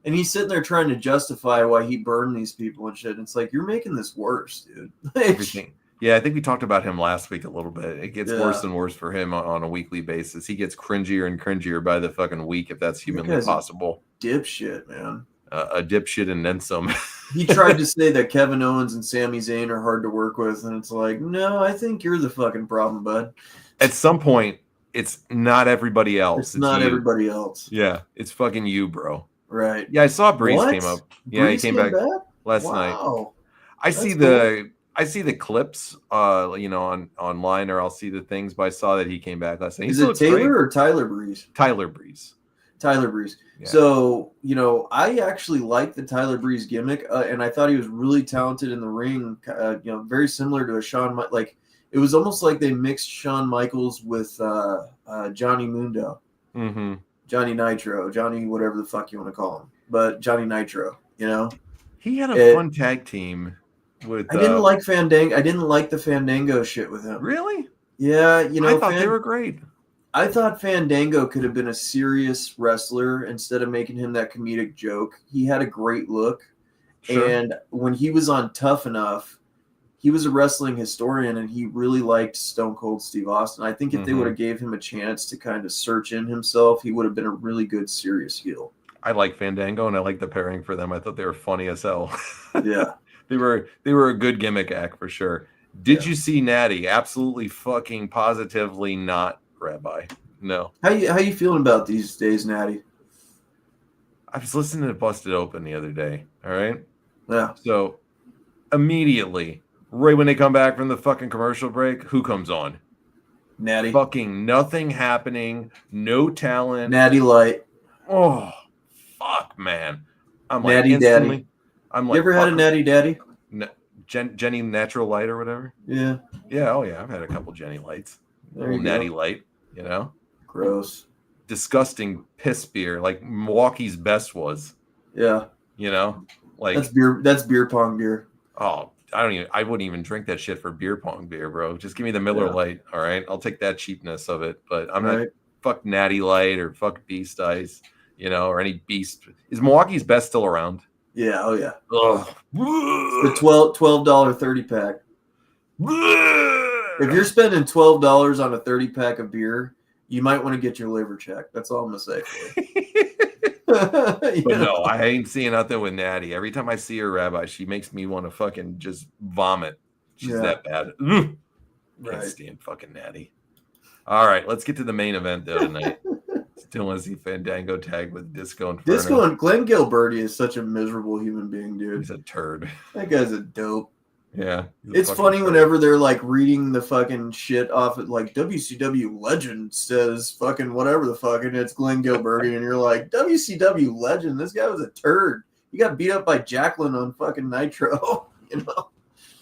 And he's sitting there trying to justify why he burned these people and shit. And it's like, you're making this worse, dude. Everything. Yeah, I think we talked about him last week a little bit. It gets worse and worse for him on a weekly basis. He gets cringier and cringier by the fucking week, if that's humanly possible. Dipshit, man. A dipshit and then some. He tried to say that Kevin Owens and Sami Zayn are hard to work with. And it's like, no, I think you're the fucking problem, bud. At some point, it's not everybody else. It's not you. Everybody else. Yeah, it's fucking you, bro. Right. Yeah, I saw Breeze came up. Yeah, Breeze he came back last night. I see the I see the clips, on online, or I'll see the things. But I saw that he came back last night. He Is still it looks Taylor great. or Tyler Breeze? Tyler Breeze. Tyler Breeze. Yeah. So, I actually like the Tyler Breeze gimmick, and I thought he was really talented in the ring. Very similar to a Shawn. Like it was almost like they mixed Shawn Michaels with Johnny Mundo, Mm-hmm. Johnny Nitro, Johnny whatever the fuck you want to call him, but Johnny Nitro. He had a fun tag team with. I didn't like Fandango. I didn't like the Fandango shit with him. Really? Yeah, I thought they were great. I thought Fandango could have been a serious wrestler instead of making him that comedic joke. He had a great look. Sure. And when he was on Tough Enough, he was a wrestling historian and he really liked Stone Cold Steve Austin. I think if they would have gave him a chance to kind of search in himself, he would have been a really good serious heel. I like Fandango and I like the pairing for them. I thought they were funny as hell. Yeah. They were a good gimmick act for sure. Did you see Natty? Absolutely fucking positively not Rabbi. No. How you feeling about these days, Natty? I was listening to Busted Open the other day. All right. Yeah. So immediately, right when they come back from the fucking commercial break, who comes on? Natty. Fucking nothing happening. No talent. Natty Light. Oh, fuck, man. I'm like Natty instantly. Daddy. I'm like, you ever had a Natty Daddy? Jenny Natural Light or whatever? Yeah. Yeah. Oh, yeah. I've had a couple Jenny Lights. Little Natty Light, Gross. Disgusting piss beer, like Milwaukee's Best was. Yeah. Like that's beer pong beer. Oh, I wouldn't even drink that shit for beer pong beer, bro. Just give me the Miller Lite. All right. I'll take that cheapness of it. But I'm not fuck Natty Light or fuck Beast Ice, or any Beast. Is Milwaukee's Best still around? Yeah. Oh yeah. Ugh. The $12 30-pack. If you're spending $12 on a 30-pack of beer, you might want to get your liver checked. That's all I'm gonna say for you. But no, I ain't seeing nothing with Natty. Every time I see her, Rabbi, she makes me want to fucking just vomit. She's that bad. Can't stand fucking Natty. All right, let's get to the main event though tonight. Still want to see Fandango tag with Disco Inferno. Disco and Glenn Gilberti is such a miserable human being, dude. He's a turd. That guy's a dope. Yeah. It's funny whenever they're like reading the fucking shit off of like WCW legend says fucking whatever the fuck, and it's Glenn Gilberti, and you're like, WCW legend, this guy was a turd. He got beat up by Jacqueline on fucking Nitro,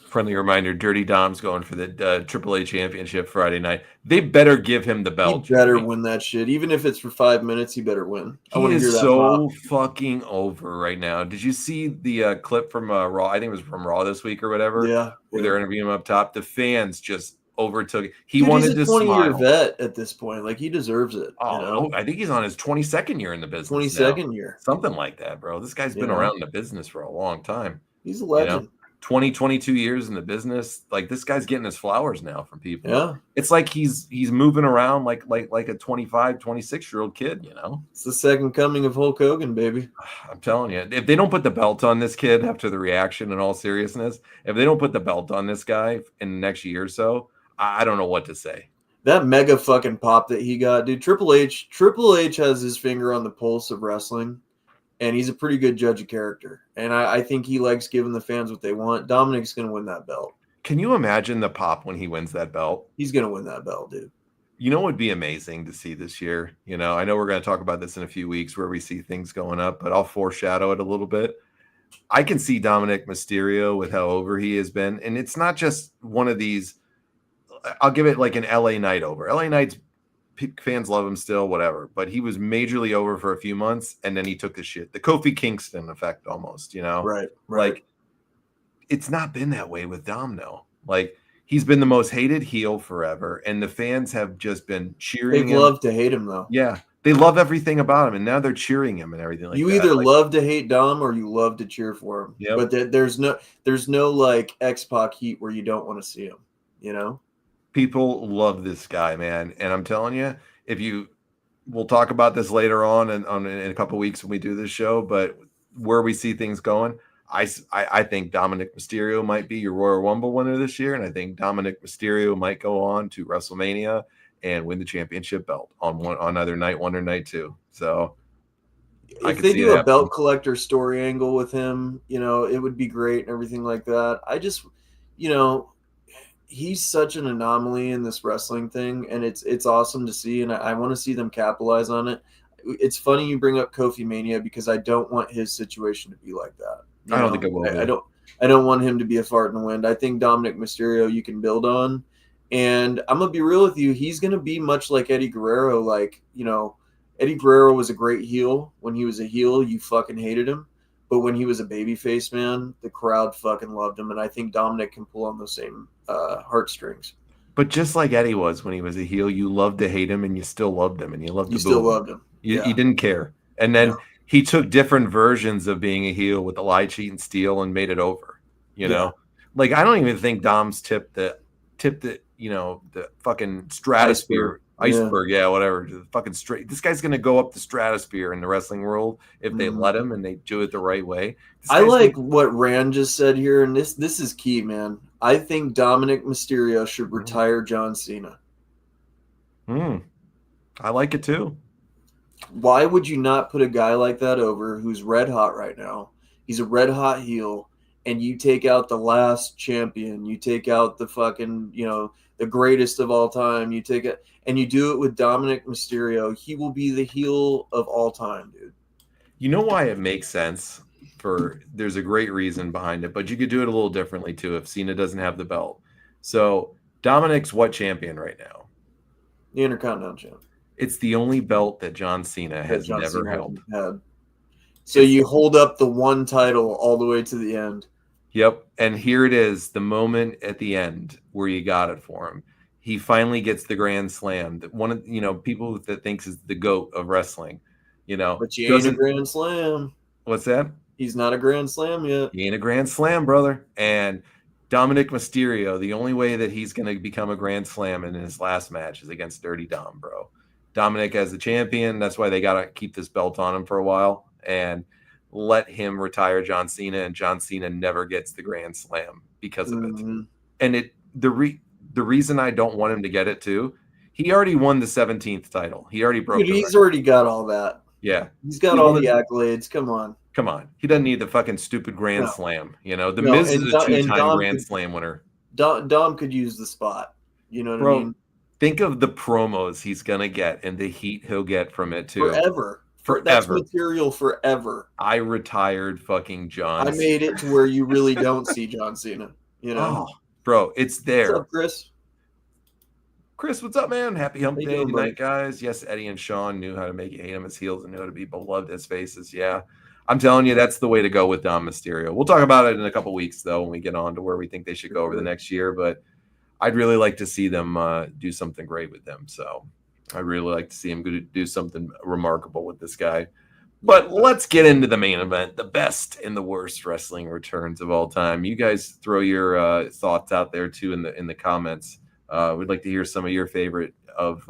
Friendly reminder, Dirty Dom's going for the AAA championship Friday night. They better give him the belt. He better win that shit. Even if it's for 5 minutes, he better win. I want to hear that. So fucking over right now. Did you see the clip from Raw? I think it was from Raw this week or whatever. Yeah. Where they're interviewing him up top. The fans just overtook it. Dude, wanted he's a to 20-year vet at this point. Like, he deserves it. Oh, I think he's on his 22nd year in the business. 22nd year. Something like that, bro. This guy's been around in the business for a long time. He's a legend. 22 years in the business. Like, this guy's getting his flowers now from people. Yeah. It's like he's moving around like a 25, 26-year-old kid, It's the second coming of Hulk Hogan, baby. I'm telling you, if they don't put the belt on this kid after the reaction, in all seriousness, if they don't put the belt on this guy in the next year or so, I don't know what to say. That mega fucking pop that he got, dude. Triple H has his finger on the pulse of wrestling. And he's a pretty good judge of character. And I think he likes giving the fans what they want. Dominic's going to win that belt. Can you imagine the pop when he wins that belt? He's going to win that belt, dude. What would be amazing to see this year? I know we're going to talk about this in a few weeks where we see things going up, but I'll foreshadow it a little bit. I can see Dominic Mysterio with how over he has been. And it's not just one of these. I'll give it like an LA Knight over. LA Knight's fans love him still, whatever. But he was majorly over for a few months, and then he took the shit. The Kofi Kingston effect almost, Right. Like, it's not been that way with Domino. Like, he's been the most hated heel forever, and the fans have just been cheering him. They love to hate him, though. Yeah. They love everything about him, and now they're cheering him and everything like you that. You either love to hate Dom or you love to cheer for him. Yep. But there's no like X-Pac heat where you don't want to see him, People love this guy, man. And I'm telling you, we'll talk about this later on in a couple of weeks when we do this show, but where we see things going, I think Dominic Mysterio might be your Royal Rumble winner this year. And I think Dominic Mysterio might go on to WrestleMania and win the championship belt on either night one or night two. So if they do a belt collector story angle with him, it would be great and everything like that. you know, he's such an anomaly in this wrestling thing, and it's awesome to see, and I want to see them capitalize on it. It's funny you bring up Kofi Mania because I don't want his situation to be like that. I don't think it will be. I don't want him to be a fart in the wind. I think Dominic Mysterio you can build on, and I'm gonna be real with you. He's gonna be much like Eddie Guerrero. Like, you know, Eddie Guerrero was a great heel. When he was a heel, you fucking hated him. But when he was a babyface, man, the crowd fucking loved him. And I think Dominic can pull on those same heartstrings. But just like Eddie was when he was a heel, you loved to hate him and you still loved him and you loved to boo him. Loved him. You didn't care. And then he took different versions of being a heel with the lie, cheat, and steal and made it over. You know? Like, I don't even think Dom's tipped the the fucking stratosphere. Iceberg, whatever. The fucking straight. This guy's gonna go up the stratosphere in the wrestling world if they let him and they do it the right way. I like what Rand just said here, and this is key, man. I think Dominic Mysterio should retire John Cena. I like it too. Why would you not put a guy like that over who's red hot right now? He's a red hot heel, and you take out the last champion, you take out the fucking, the greatest of all time, you take it, and you do it with Dominic Mysterio. He will be the heel of all time, dude. You know why it makes sense? There's a great reason behind it, but you could do it a little differently too if Cena doesn't have the belt. So Dominic's what champion right now? The Intercontinental champion. It's the only belt that John Cena has never held. So you hold up the one title all the way to the end. Yep. And here it is, the moment at the end where you got it for him. He finally gets the Grand Slam. One of people that thinks is the GOAT of wrestling. But you ain't a Grand Slam. What's that? He's not a Grand Slam yet. He ain't a Grand Slam, brother. And Dominic Mysterio, the only way that he's going to become a Grand Slam in his last match is against Dirty Dom, bro. Dominic as the champion. That's why they got to keep this belt on him for a while and let him retire John Cena. And John Cena never gets the Grand Slam because of it. And the reason I don't want him to get it too, he already won the 17th title. He already broke. Dude, he's already got all that. Yeah. He's got all the accolades. Come on. He doesn't need the fucking stupid Grand Slam. The Miz is a two-time Grand Slam winner. Dom could use the spot. You know what I mean? Think of the promos he's going to get and the heat he'll get from it too. Forever. That's material forever. I retired fucking John Cena. I made it to where you really don't see John Cena. Oh, bro, it's there. What's up, Chris? Chris, what's up, man? Happy hump day tonight, guys. Yes, Eddie and Sean knew how to make you hate him as heels and knew how to be beloved as faces. Yeah. I'm telling you, that's the way to go with Dom Mysterio. We'll talk about it in a couple weeks, though, when we get on to where we think they should go over the next year. But I'd really like to see them do something great with them. So I'd really like to see him do something remarkable with this guy. But let's get into the main event, the best and the worst wrestling returns of all time. You guys throw your thoughts out there, too, in the comments. We'd like to hear some of your favorite of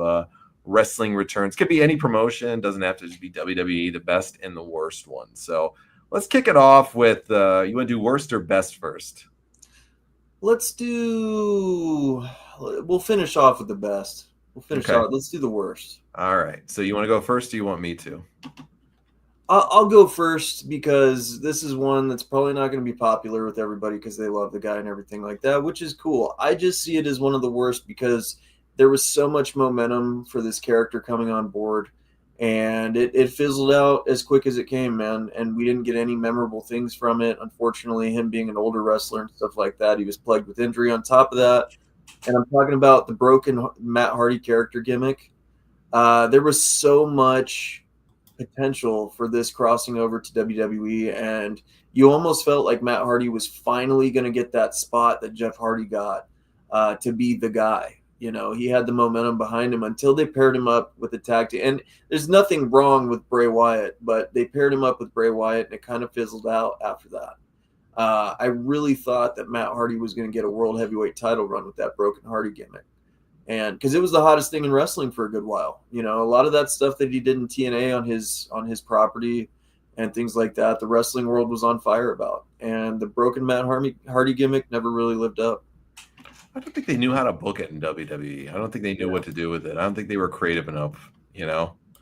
wrestling returns. Could be any promotion. Doesn't have to just be WWE, the best and the worst one. So let's kick it off with, you want to do worst or best first? We'll finish off with the best. Let's do the worst. All right. So you want to go first or you want me to? I'll go first because this is one that's probably not going to be popular with everybody because they love the guy and everything like that, which is cool. I just see it as one of the worst because there was so much momentum for this character coming on board, and it fizzled out as quick as it came, man, and we didn't get any memorable things from it. Unfortunately, him being an older wrestler and stuff like that, he was plagued with injury on top of that, and I'm talking about the broken Matt Hardy character gimmick. There was so much potential for this crossing over to WWE, and you almost felt like Matt Hardy was finally going to get that spot that Jeff Hardy got to be the guy. He had the momentum behind him until they paired him up with a tag team. And there's nothing wrong with Bray Wyatt, but they paired him up with Bray Wyatt, and it kind of fizzled out after that. I really thought that Matt Hardy was going to get a world heavyweight title run with that broken Hardy gimmick. And because it was the hottest thing in wrestling for a good while, a lot of that stuff that he did in TNA on his property and things like that, the wrestling world was on fire about. And the broken Matt Hardy gimmick never really lived up. I don't think they knew how to book it in WWE. I don't think they knew what to do with it. I don't think they were creative enough,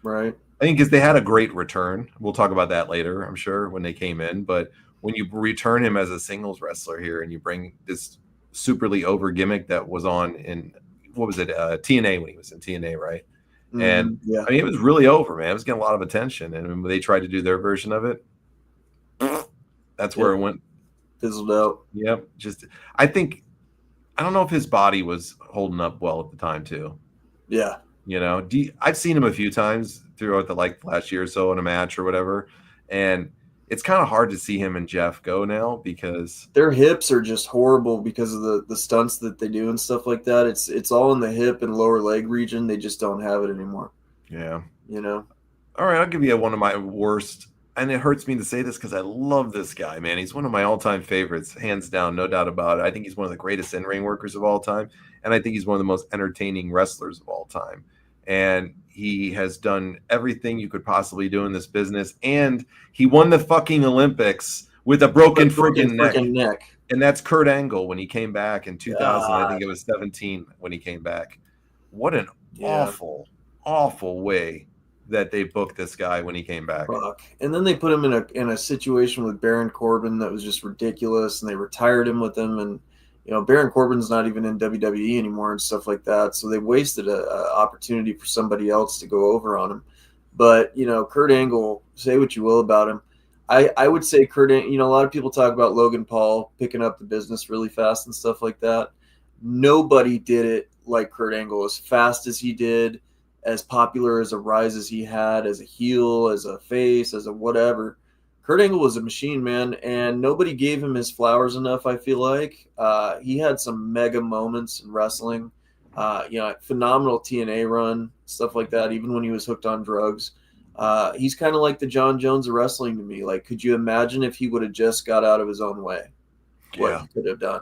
Right. I think because they had a great return. We'll talk about that later, I'm sure, when they came in. But when you return him as a singles wrestler here and you bring this superly over gimmick that was on in what was it, TNA, when he was in TNA, right? And yeah, I mean, it was really over, man. It was getting a lot of attention, and when they tried to do their version of it, that's where it went. Fizzled out. Yep. Just, I don't know if his body was holding up well at the time too. Yeah. I've seen him a few times throughout the last year or so in a match or whatever, and it's kind of hard to see him and Jeff go now because their hips are just horrible because of the stunts that they do and stuff like that. It's all in the hip and lower leg region. They just don't have it anymore. Yeah. All right, I'll give you one of my worst, and it hurts me to say this because I love this guy, man. He's one of my all-time favorites, hands down, no doubt about it. I think he's one of the greatest in-ring workers of all time, and I think he's one of the most entertaining wrestlers of all time. And he has done everything you could possibly do in this business, and he won the fucking Olympics with a broken freaking neck. And that's Kurt Angle when he came back in 2000. I think it was 17 when he came back. What an awful, awful way that they booked this guy when he came back. Fuck. And then they put him in a situation with Baron Corbin that was just ridiculous, and they retired him with him. And Baron Corbin's not even in WWE anymore and stuff like that. So they wasted a opportunity for somebody else to go over on him. But Kurt Angle, say what you will about him, I would say Kurt. A lot of people talk about Logan Paul picking up the business really fast and stuff like that. Nobody did it like Kurt Angle, as fast as he did, as popular as a rise as he had, as a heel, as a face, as a whatever. Kurt Angle was a machine, man, and nobody gave him his flowers enough, I feel like. He had some mega moments in wrestling. Phenomenal TNA run, stuff like that, even when he was hooked on drugs. He's kind of like the John Jones of wrestling to me. Like, could you imagine if he would have just got out of his own way? What he could have done.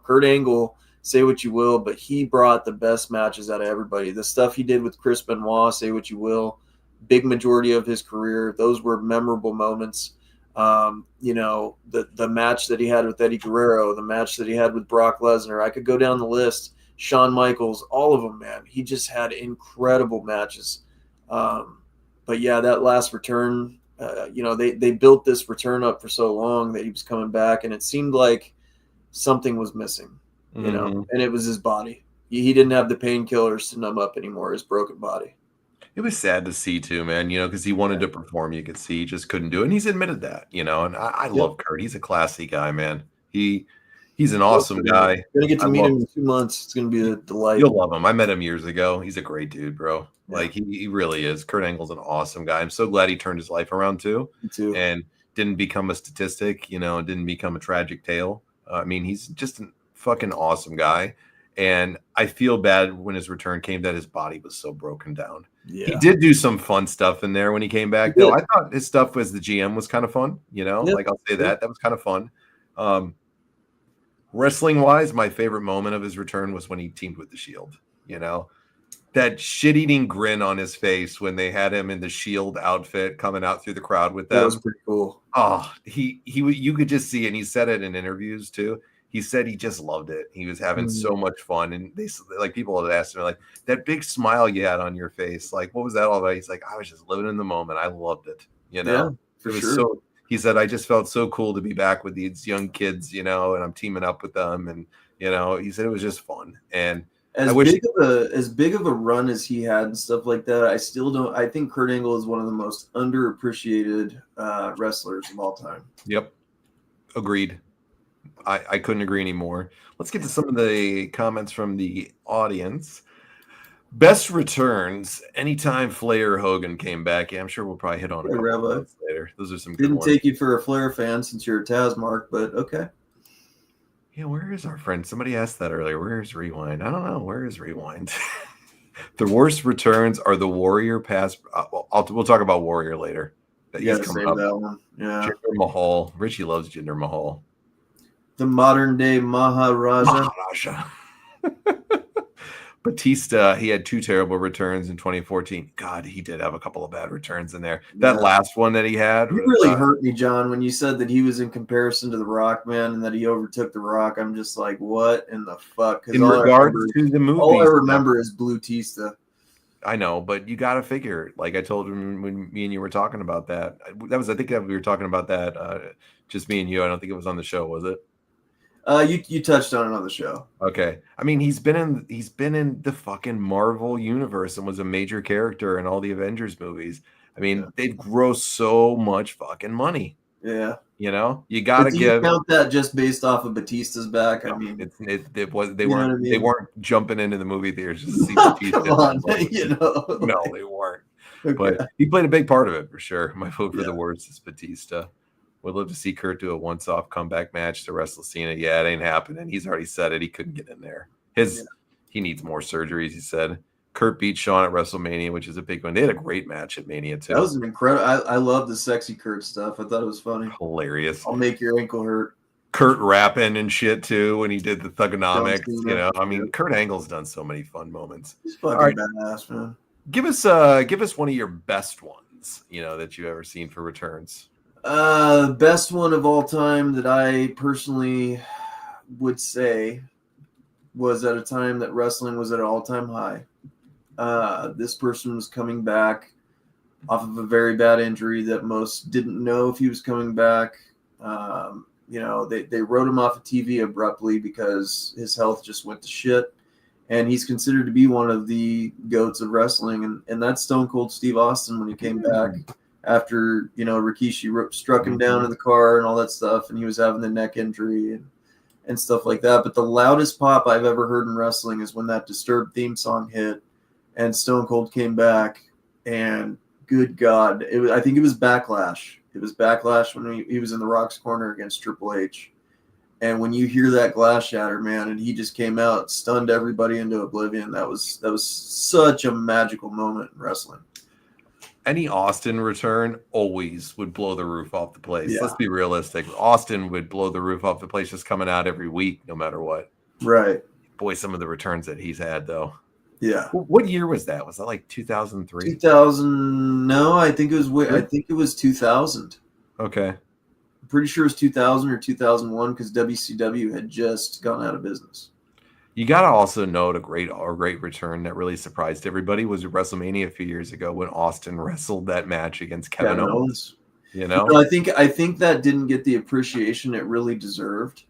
Kurt Angle, say what you will, but he brought the best matches out of everybody. The stuff he did with Chris Benoit, say what you will, big majority of his career, those were memorable moments. The match that he had with Eddie Guerrero, the match that he had with Brock Lesnar, I could go down the list. Shawn Michaels, all of them, man. He just had incredible matches. But yeah, that last return, they built this return up for so long that he was coming back, and it seemed like something was missing. And it was his body. He didn't have the painkillers to numb up anymore, his broken body. It was sad to see too, man, because he wanted to perform. You could see he just couldn't do it. And he's admitted that, and I love Kurt. He's a classy guy, man. He's an awesome guy. You're going to get to meet him in 2 months. It's going to be a delight. You'll love him. I met him years ago. He's a great dude, bro. Yeah. Like, he really is. Kurt Angle's an awesome guy. I'm so glad he turned his life around too. Me too. And didn't become a statistic, didn't become a tragic tale. I mean, he's just a fucking awesome guy. And I feel bad when his return came that his body was so broken down. Yeah. He did do some fun stuff in there when he came back, though. I thought his stuff as the GM was kind of fun, like I'll say that. That was kind of fun. Wrestling-wise, my favorite moment of his return was when he teamed with The Shield, That shit-eating grin on his face when they had him in the Shield outfit coming out through the crowd with them. That was pretty cool. Oh, you could just see, and he said it in interviews, too. He said he just loved it. He was having so much fun. And people had asked him, like, that big smile you had on your face, like, what was that all about? He's like, I was just living in the moment. I loved it. Yeah, for sure. He said, I just felt so cool to be back with these young kids, and I'm teaming up with them. And, he said it was just fun. And as big of a run as he had and stuff like that, I think Kurt Angle is one of the most underappreciated wrestlers of all time. Yep. Agreed. I couldn't agree anymore. Let's get to some of the comments from the audience. Best returns anytime Flair or Hogan came back. Yeah, I'm sure we'll probably hit on a couple of later. Those are some good ones. Didn't take you for a Flair fan since you're a Taz mark, but okay. Yeah, where is our friend? Somebody asked that earlier. Where is Rewind? I don't know. Where is Rewind? The worst returns are the Warrior past. We'll talk about Warrior later. He's coming up. That one. Yeah. Jinder Mahal. Richie loves Jinder Mahal. The modern day Maharaja. Batista, he had 2 terrible returns in 2014. God, he did have a couple of bad returns in there. That last one that he had. You really hurt me, John, when you said that he was in comparison to The Rock, man, and that he overtook The Rock. I'm just like, what in the fuck? In regards to the movie. All I remember is Blue Tista. I know, but you got to figure, like I told him when me and you were talking about that. I think we were talking about that, just me and you. I don't think it was on the show, was it? You touched on it on the show. Okay. I mean, he's been in the fucking Marvel universe and was a major character in all the Avengers movies. I mean, they've grossed so much fucking money. Yeah. You got to do you give. count that just based off of Batista's back? I mean, it was they you know weren't what I mean? they weren't jumping into the movie theaters just to see Come Batista. on, No, they weren't. Okay. But he played a big part of it for sure. My vote for Yeah. the worst is Batista. Would love to see Kurt do a once-off comeback match to wrestle Cena. Yeah, it ain't happening. He's already said it. He couldn't get in there. He needs more surgeries, he said. Kurt beat Shawn at WrestleMania, which is a big one. They had a great match at Mania, too. That was an incredible. I love the sexy Kurt stuff. I thought it was funny. Hilarious. I'll make your ankle hurt. Kurt rapping and shit, too, when he did the Thugonomics. Cena. I mean, Kurt Angle's done so many fun moments. He's fucking badass, man. Give us one of your best ones, that you've ever seen for returns. Best one of all time that I personally would say was at a time that wrestling was at an all-time high. This person was coming back off of a very bad injury that most didn't know if he was coming back. They wrote him off of TV abruptly because his health just went to shit. And he's considered to be one of the GOATs of wrestling. And that's Stone Cold Steve Austin when he came back after, Rikishi struck him down in the car and all that stuff. And he was having the neck injury and stuff like that. But the loudest pop I've ever heard in wrestling is when that Disturbed theme song hit and Stone Cold came back. And good God, I think it was Backlash. It was Backlash when he was in the Rock's corner against Triple H. And when you hear that glass shatter, man, and he just came out, stunned everybody into oblivion. That was such a magical moment in wrestling. Any Austin return always would blow the roof off the place. Yeah. Let's be realistic. Austin would blow the roof off the place just coming out every week, no matter what. Right. Boy, some of the returns that he's had, though. Yeah. What year was that? Was that like 2003? 2000? No, I think it was 2000. Okay. Pretty sure it was 2000 or 2001 because WCW had just gone out of business. You got to also note a great return that really surprised everybody was WrestleMania a few years ago when Austin wrestled that match against Kevin Owens. I think that didn't get the appreciation it really deserved.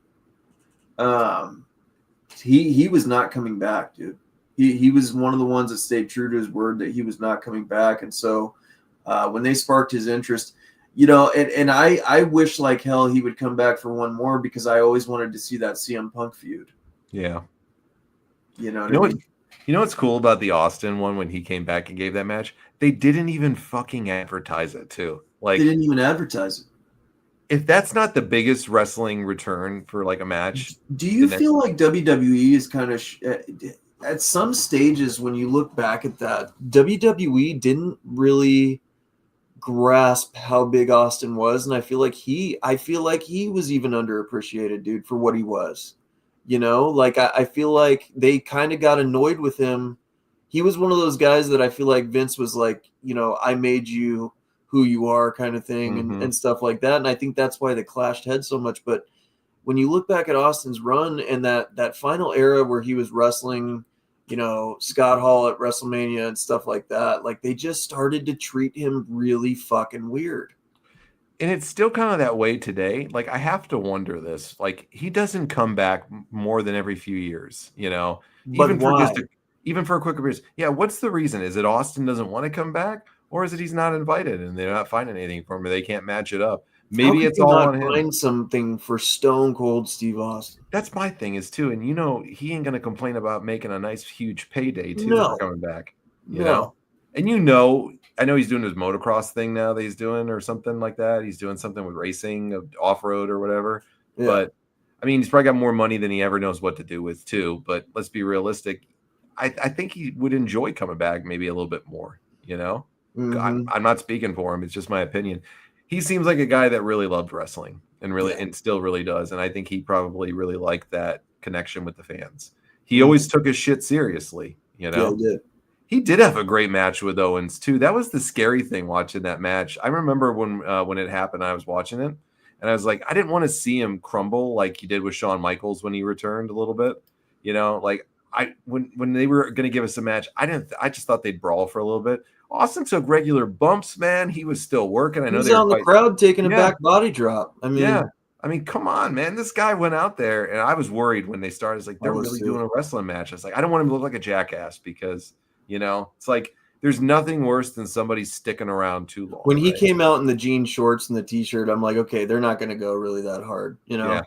He was not coming back, dude. He was one of the ones that stayed true to his word that he was not coming back, and so when they sparked his interest. And I wish like hell he would come back for one more because I always wanted to see that CM Punk feud. Yeah. You know what's cool about the Austin one when he came back and gave that match? They didn't even fucking advertise it too. Like they didn't even advertise it. If that's not the biggest wrestling return for like a match, do you feel like WWE is kind of at some stages when you look back at that, WWE didn't really grasp how big Austin was, and I feel like he was even underappreciated, dude, for what he was. I feel like they kind of got annoyed with him. He was one of those guys that I feel like Vince was like, I made you who you are kind of thing, and stuff like that. And I think that's why they clashed heads so much. But when you look back at Austin's run and that final era where he was wrestling, Scott Hall at WrestleMania and stuff like that, like they just started to treat him really fucking weird. And it's still kind of that way today. Like I have to wonder this, like he doesn't come back more than every few years, But even for a quicker period. Yeah. What's the reason? Is it Austin doesn't want to come back, or is it he's not invited and they're not finding anything for him or they can't match it up? Maybe it's all on him. Find something for Stone Cold Steve Austin. That's my thing is too, and he ain't gonna complain about making a nice huge payday too for coming back. You know, and I know he's doing his motocross thing now that he's doing or something like that. He's doing something with racing, off road or whatever. Yeah. But I mean, he's probably got more money than he ever knows what to do with too. But let's be realistic. I think he would enjoy coming back maybe a little bit more. I'm not speaking for him. It's just my opinion. He seems like a guy that really loved wrestling and still really does. And I think he probably really liked that connection with the fans. He always took his shit seriously, Yeah, He did have a great match with Owens too. That was the scary thing watching that match. I remember when it happened, I was watching it and I was like, I didn't want to see him crumble like he did with Shawn Michaels when he returned a little bit, when they were going to give us a match, I just thought they'd brawl for a little bit. Austin took regular bumps, man. He was still working. I know he was out in the crowd taking a back body drop. I mean, I mean, come on, man. This guy went out there, and I was worried when they started. It's like, I they're was really too. doing a wrestling match. It's like, I don't want him to look like a jackass because, it's like there's nothing worse than somebody sticking around too long. When he right? came out in the jean shorts and the t-shirt, I'm like, okay, they're not going to go really that hard, Yeah.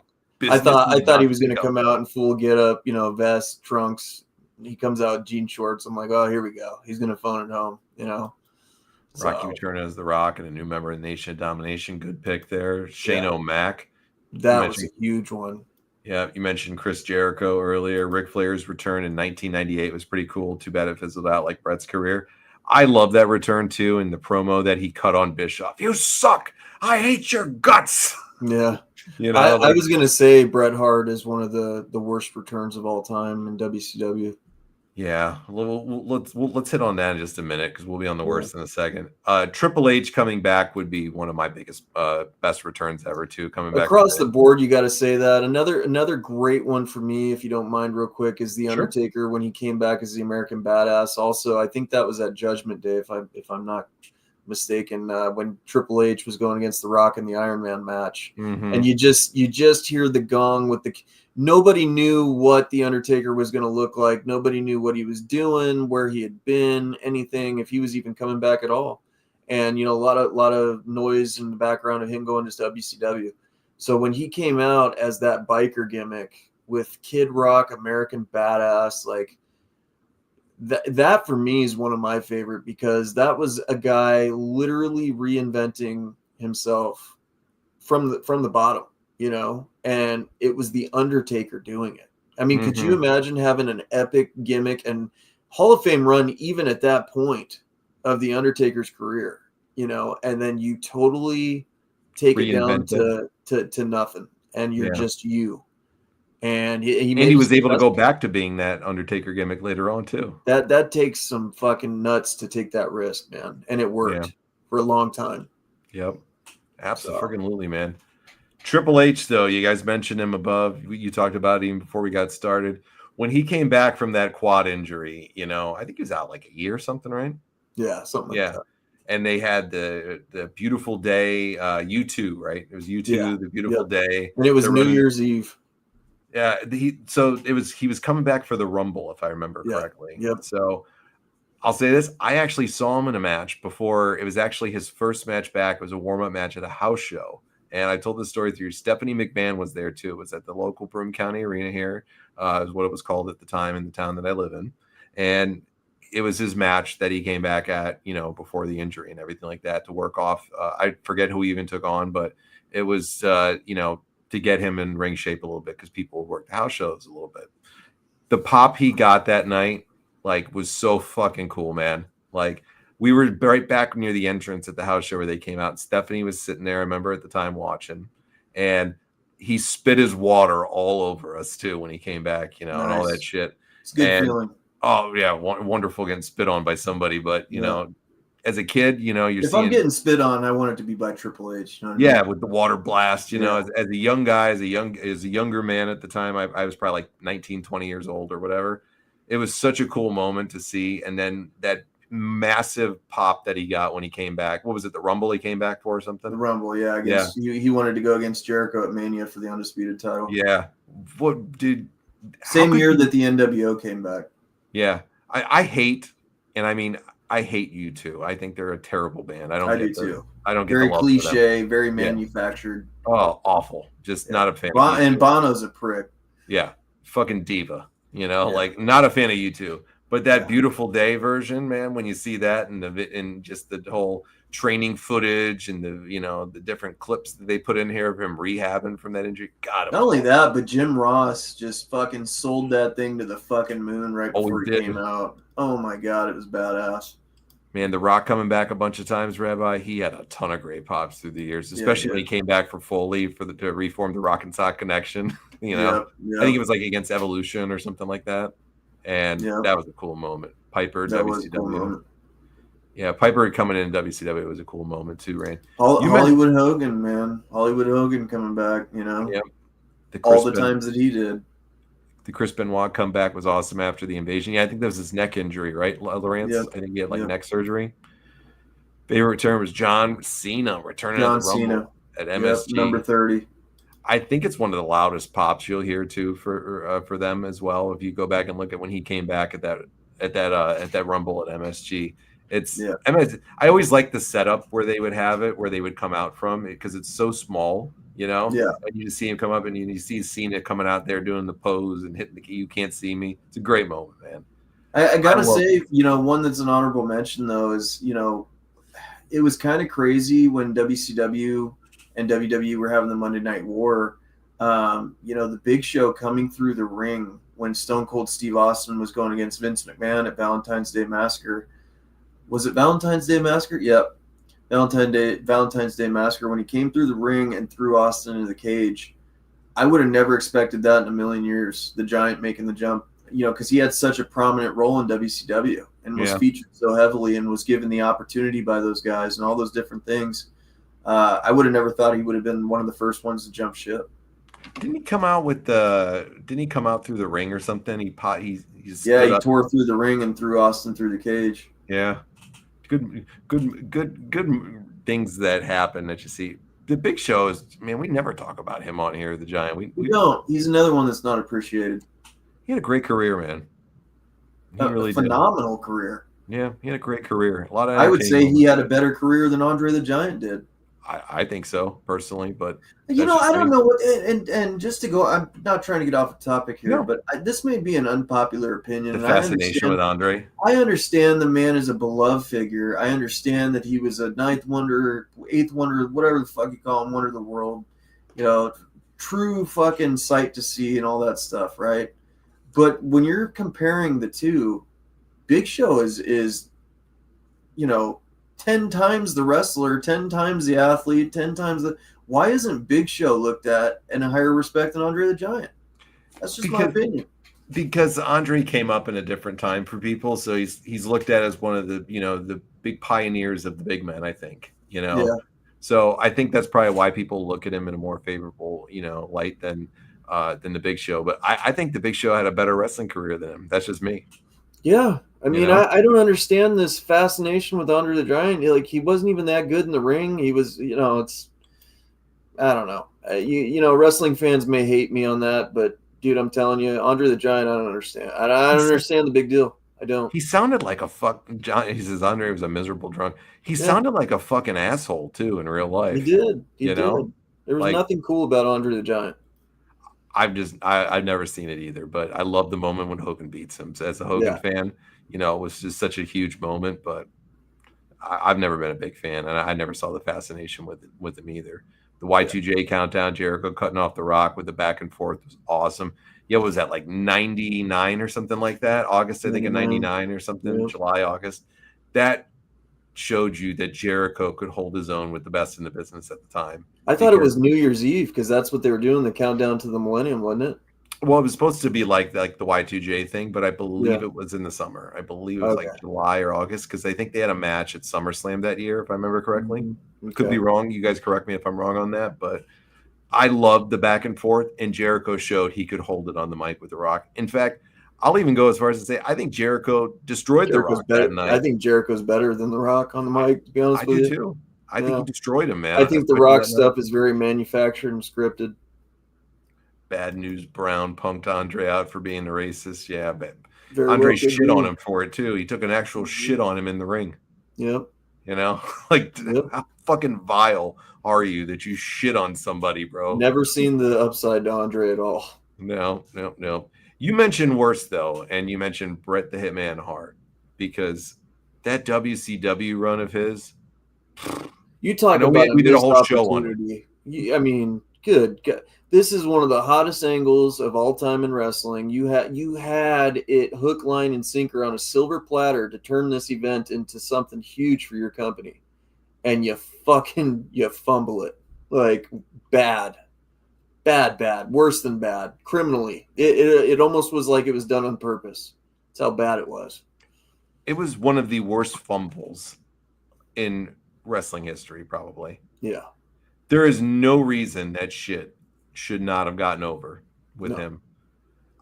I thought Business he is was going to not come out in full get up, vest, trunks. He comes out in jean shorts. I'm like, oh, here we go. He's going to phone it home, Rocky So return as The Rock and a new member of Nation of Domination. Good pick there. Shane O'Mac. that was a huge one. Yeah, you mentioned Chris Jericho earlier. Ric Flair's return in 1998 was pretty cool. Too bad it fizzled out like Brett's career. I love that return too, and the promo that he cut on Bischoff. You suck. I hate your guts. Yeah. I was going to say Bret Hart is one of the worst returns of all time in WCW. Yeah, let's hit on that in just a minute because we'll be on the worst in a second. Triple H coming back would be one of my best returns ever too. Coming back across the board, you got to say that. Another great one for me, if you don't mind, real quick, is the Undertaker when he came back as the American Badass. Also, I think that was at Judgment Day, if I'm not mistaken, when Triple H was going against The Rock in the Iron Man match, and you just hear the gong with the. Nobody knew what the Undertaker was going to look like. Nobody knew what he was doing, where he had been, anything, if he was even coming back at all. And a lot of noise in the background of him going to WCW. So when he came out as that biker gimmick with Kid Rock, American Badass, like that for me is one of my favorite, because that was a guy literally reinventing himself from the bottom, and it was the Undertaker doing it. I mean, could you imagine having an epic gimmick and Hall of Fame run even at that point of the Undertaker's career, and then you totally take it down to nothing, and you're just you. And he was able to go back to being that Undertaker gimmick later on too. That takes some fucking nuts to take that risk, man, and it worked for a long time. Yep, absolutely, man. Triple H, though, you guys mentioned him above. You talked about him before we got started. When he came back from that quad injury, I think he was out like a year or something, right? Yeah, something like that. And they had the Beautiful Day, U2, right? It was U2, the Beautiful Day, and it was New Year's Eve. Yeah, he was coming back for the Rumble, if I remember correctly. Yep. So I'll say this: I actually saw him in a match before. It was actually his first match back. It was a warm-up match at a house show. And I told this story through. Stephanie McMahon was there too. It was at the local Broome County Arena here, is what it was called at the time in the town that I live in. And it was his match that he came back at, before the injury and everything like that to work off. I forget who he even took on, but it was, to get him in ring shape a little bit because people work the house shows a little bit. The pop he got that night, was so fucking cool, man. We were right back near the entrance at the house show where they came out. Stephanie was sitting there, I remember at the time watching, and he spit his water all over us too when he came back, and all that shit. It's a good feeling. Oh yeah, wonderful getting spit on by somebody. But as a kid, if I'm getting spit on, I want it to be by Triple H. With the water blast. As a young guy, as a younger man at the time, I was probably like 19, 20 years old or whatever. It was such a cool moment to see, and then that massive pop that he got when he came back. What was it, the Rumble he came back for or something? The Rumble, yeah. He wanted to go against Jericho at Mania for the Undisputed title. Yeah. What did same year that the NWO came back. Yeah. I hate U2. I think they're a terrible band. I do too. I don't get very the love cliche, very manufactured. Oh, awful. Just not a fan. And Bono's a prick. Yeah. Fucking diva. Not a fan of U2. But that Beautiful Day version, man, when you see that and just the whole training footage and the different clips that they put in here of him rehabbing from that injury. God, not only that, but Jim Ross just fucking sold that thing to the fucking moon right before he came out. Oh my God, it was badass. Man, The Rock coming back a bunch of times, Rabbi. He had a ton of great pops through the years, especially when he came back for Foley to reform the Rock and Sock Connection. I think it was against Evolution or something like that. And that was a cool moment. Piper, that WCW. Was a cool moment. Yeah, Piper coming in WCW was a cool moment too, Rain. Hollywood Hogan, man. Hollywood Hogan coming back, Yeah. All the times that he did. The Chris Benoit comeback was awesome after the invasion. Yeah, I think that was his neck injury, right, Lawrence? Yep. I think he had neck surgery. Favorite return was John Cena returning at the Rumble at MSG. Number 30. I think it's one of the loudest pops you'll hear too for them as well. If you go back and look at when he came back at that Rumble at MSG, it's Yeah. I always like the setup where they would have it, where they would come out from, because it's so small, and you just see him come up and you see Cena coming out there doing the pose and hitting the key. You can't see me. It's a great moment, man. I gotta say, one that's an honorable mention though is, it was kind of crazy when WCW and WWE were having the Monday Night War. The Big Show coming through the ring when Stone Cold Steve Austin was going against Vince McMahon at Valentine's Day Massacre. Was it Valentine's Day Massacre? Yep. Valentine's Day Massacre, when he came through the ring and threw Austin into the cage. I would have never expected that in a million years, the Giant making the jump, because he had such a prominent role in WCW and was featured so heavily and was given the opportunity by those guys and all those different things. I would have never thought he would have been one of the first ones to jump ship. Didn't he come out through the ring or something? He tore through the ring and threw Austin through the cage. Yeah. Good things that happen that you see. The Big Show is, man, we never talk about him on here, the Giant. We don't. He's another one that's not appreciated. He had a great career, man. He really phenomenal career. Yeah, he had a great career. A lot of. I would say he had a better career than Andre the Giant did. I think so personally, but I don't know what. And just to go, I'm not trying to get off the topic here, but this may be an unpopular opinion. The fascination with Andre. I understand the man is a beloved figure. I understand that he was a ninth wonder, eighth wonder, whatever the fuck you call him, wonder of the world. True fucking sight to see and all that stuff, right? But when you're comparing the two, Big Show is 10 times the wrestler, 10 times the athlete, 10 times the. Why isn't Big Show looked at in a higher respect than Andre the Giant? That's just my opinion. Because Andre came up in a different time for people, so he's looked at as one of the the big pioneers of the big men. I think Yeah. So I think that's probably why people look at him in a more favorable light than the Big Show. But I think the Big Show had a better wrestling career than him. That's just me. Yeah. I mean, I don't understand this fascination with Andre the Giant. Like, he wasn't even that good in the ring. He was, it's, I don't know. Wrestling fans may hate me on that, but dude, I'm telling you, Andre the Giant, I don't understand. I don't understand the big deal. I don't. He sounded like a He says Andre was a miserable drunk. He sounded like a fucking asshole too in real life. He did. He did. There was nothing cool about Andre the Giant. I've never seen it either, but I love the moment when Hogan beats him. So as a Hogan fan, it was just such a huge moment. But I've never been a big fan, and I never saw the fascination with him either. The Y2J countdown, Jericho cutting off the Rock with the back and forth was awesome. Yeah, was that like 99 or something like that? August, I think, of 99 or something, July, August. That showed you that Jericho could hold his own with the best in the business at the time. I thought it was New Year's Eve because that's what they were doing, the countdown to the millennium, wasn't it? Well, it was supposed to be like the Y2J thing, but I believe it was in the summer. I believe it was like July or August because I think they had a match at SummerSlam that year, if I remember correctly. Could be wrong. You guys correct me if I'm wrong on that, but I loved the back and forth, and Jericho showed he could hold it on the mic with The Rock. In fact, I'll even go as far as to say I think Jericho destroyed The Rock that night. I think Jericho's better than The Rock on the mic, to be honest with you. I do too. I think he destroyed him, man. I think The Rock stuff is very manufactured and scripted. Bad News Brown punked Andre out for being a racist. Yeah, but Andre shit on him for it too. He took an actual shit on him in the ring. Yep. How fucking vile are you that you shit on somebody, bro? Never seen the upside to Andre at all. No. You mentioned worse though, and you mentioned Bret the Hitman Hart, because that WCW run of his. You talk about we did a whole show on it. I mean, good. This is one of the hottest angles of all time in wrestling. You had it hook, line, and sinker on a silver platter to turn this event into something huge for your company, and you fumble it like bad, worse than bad, criminally. It almost was like it was done on purpose. That's how bad it was. It was one of the worst fumbles in wrestling history, probably. Yeah. There is no reason that shit should not have gotten over with him.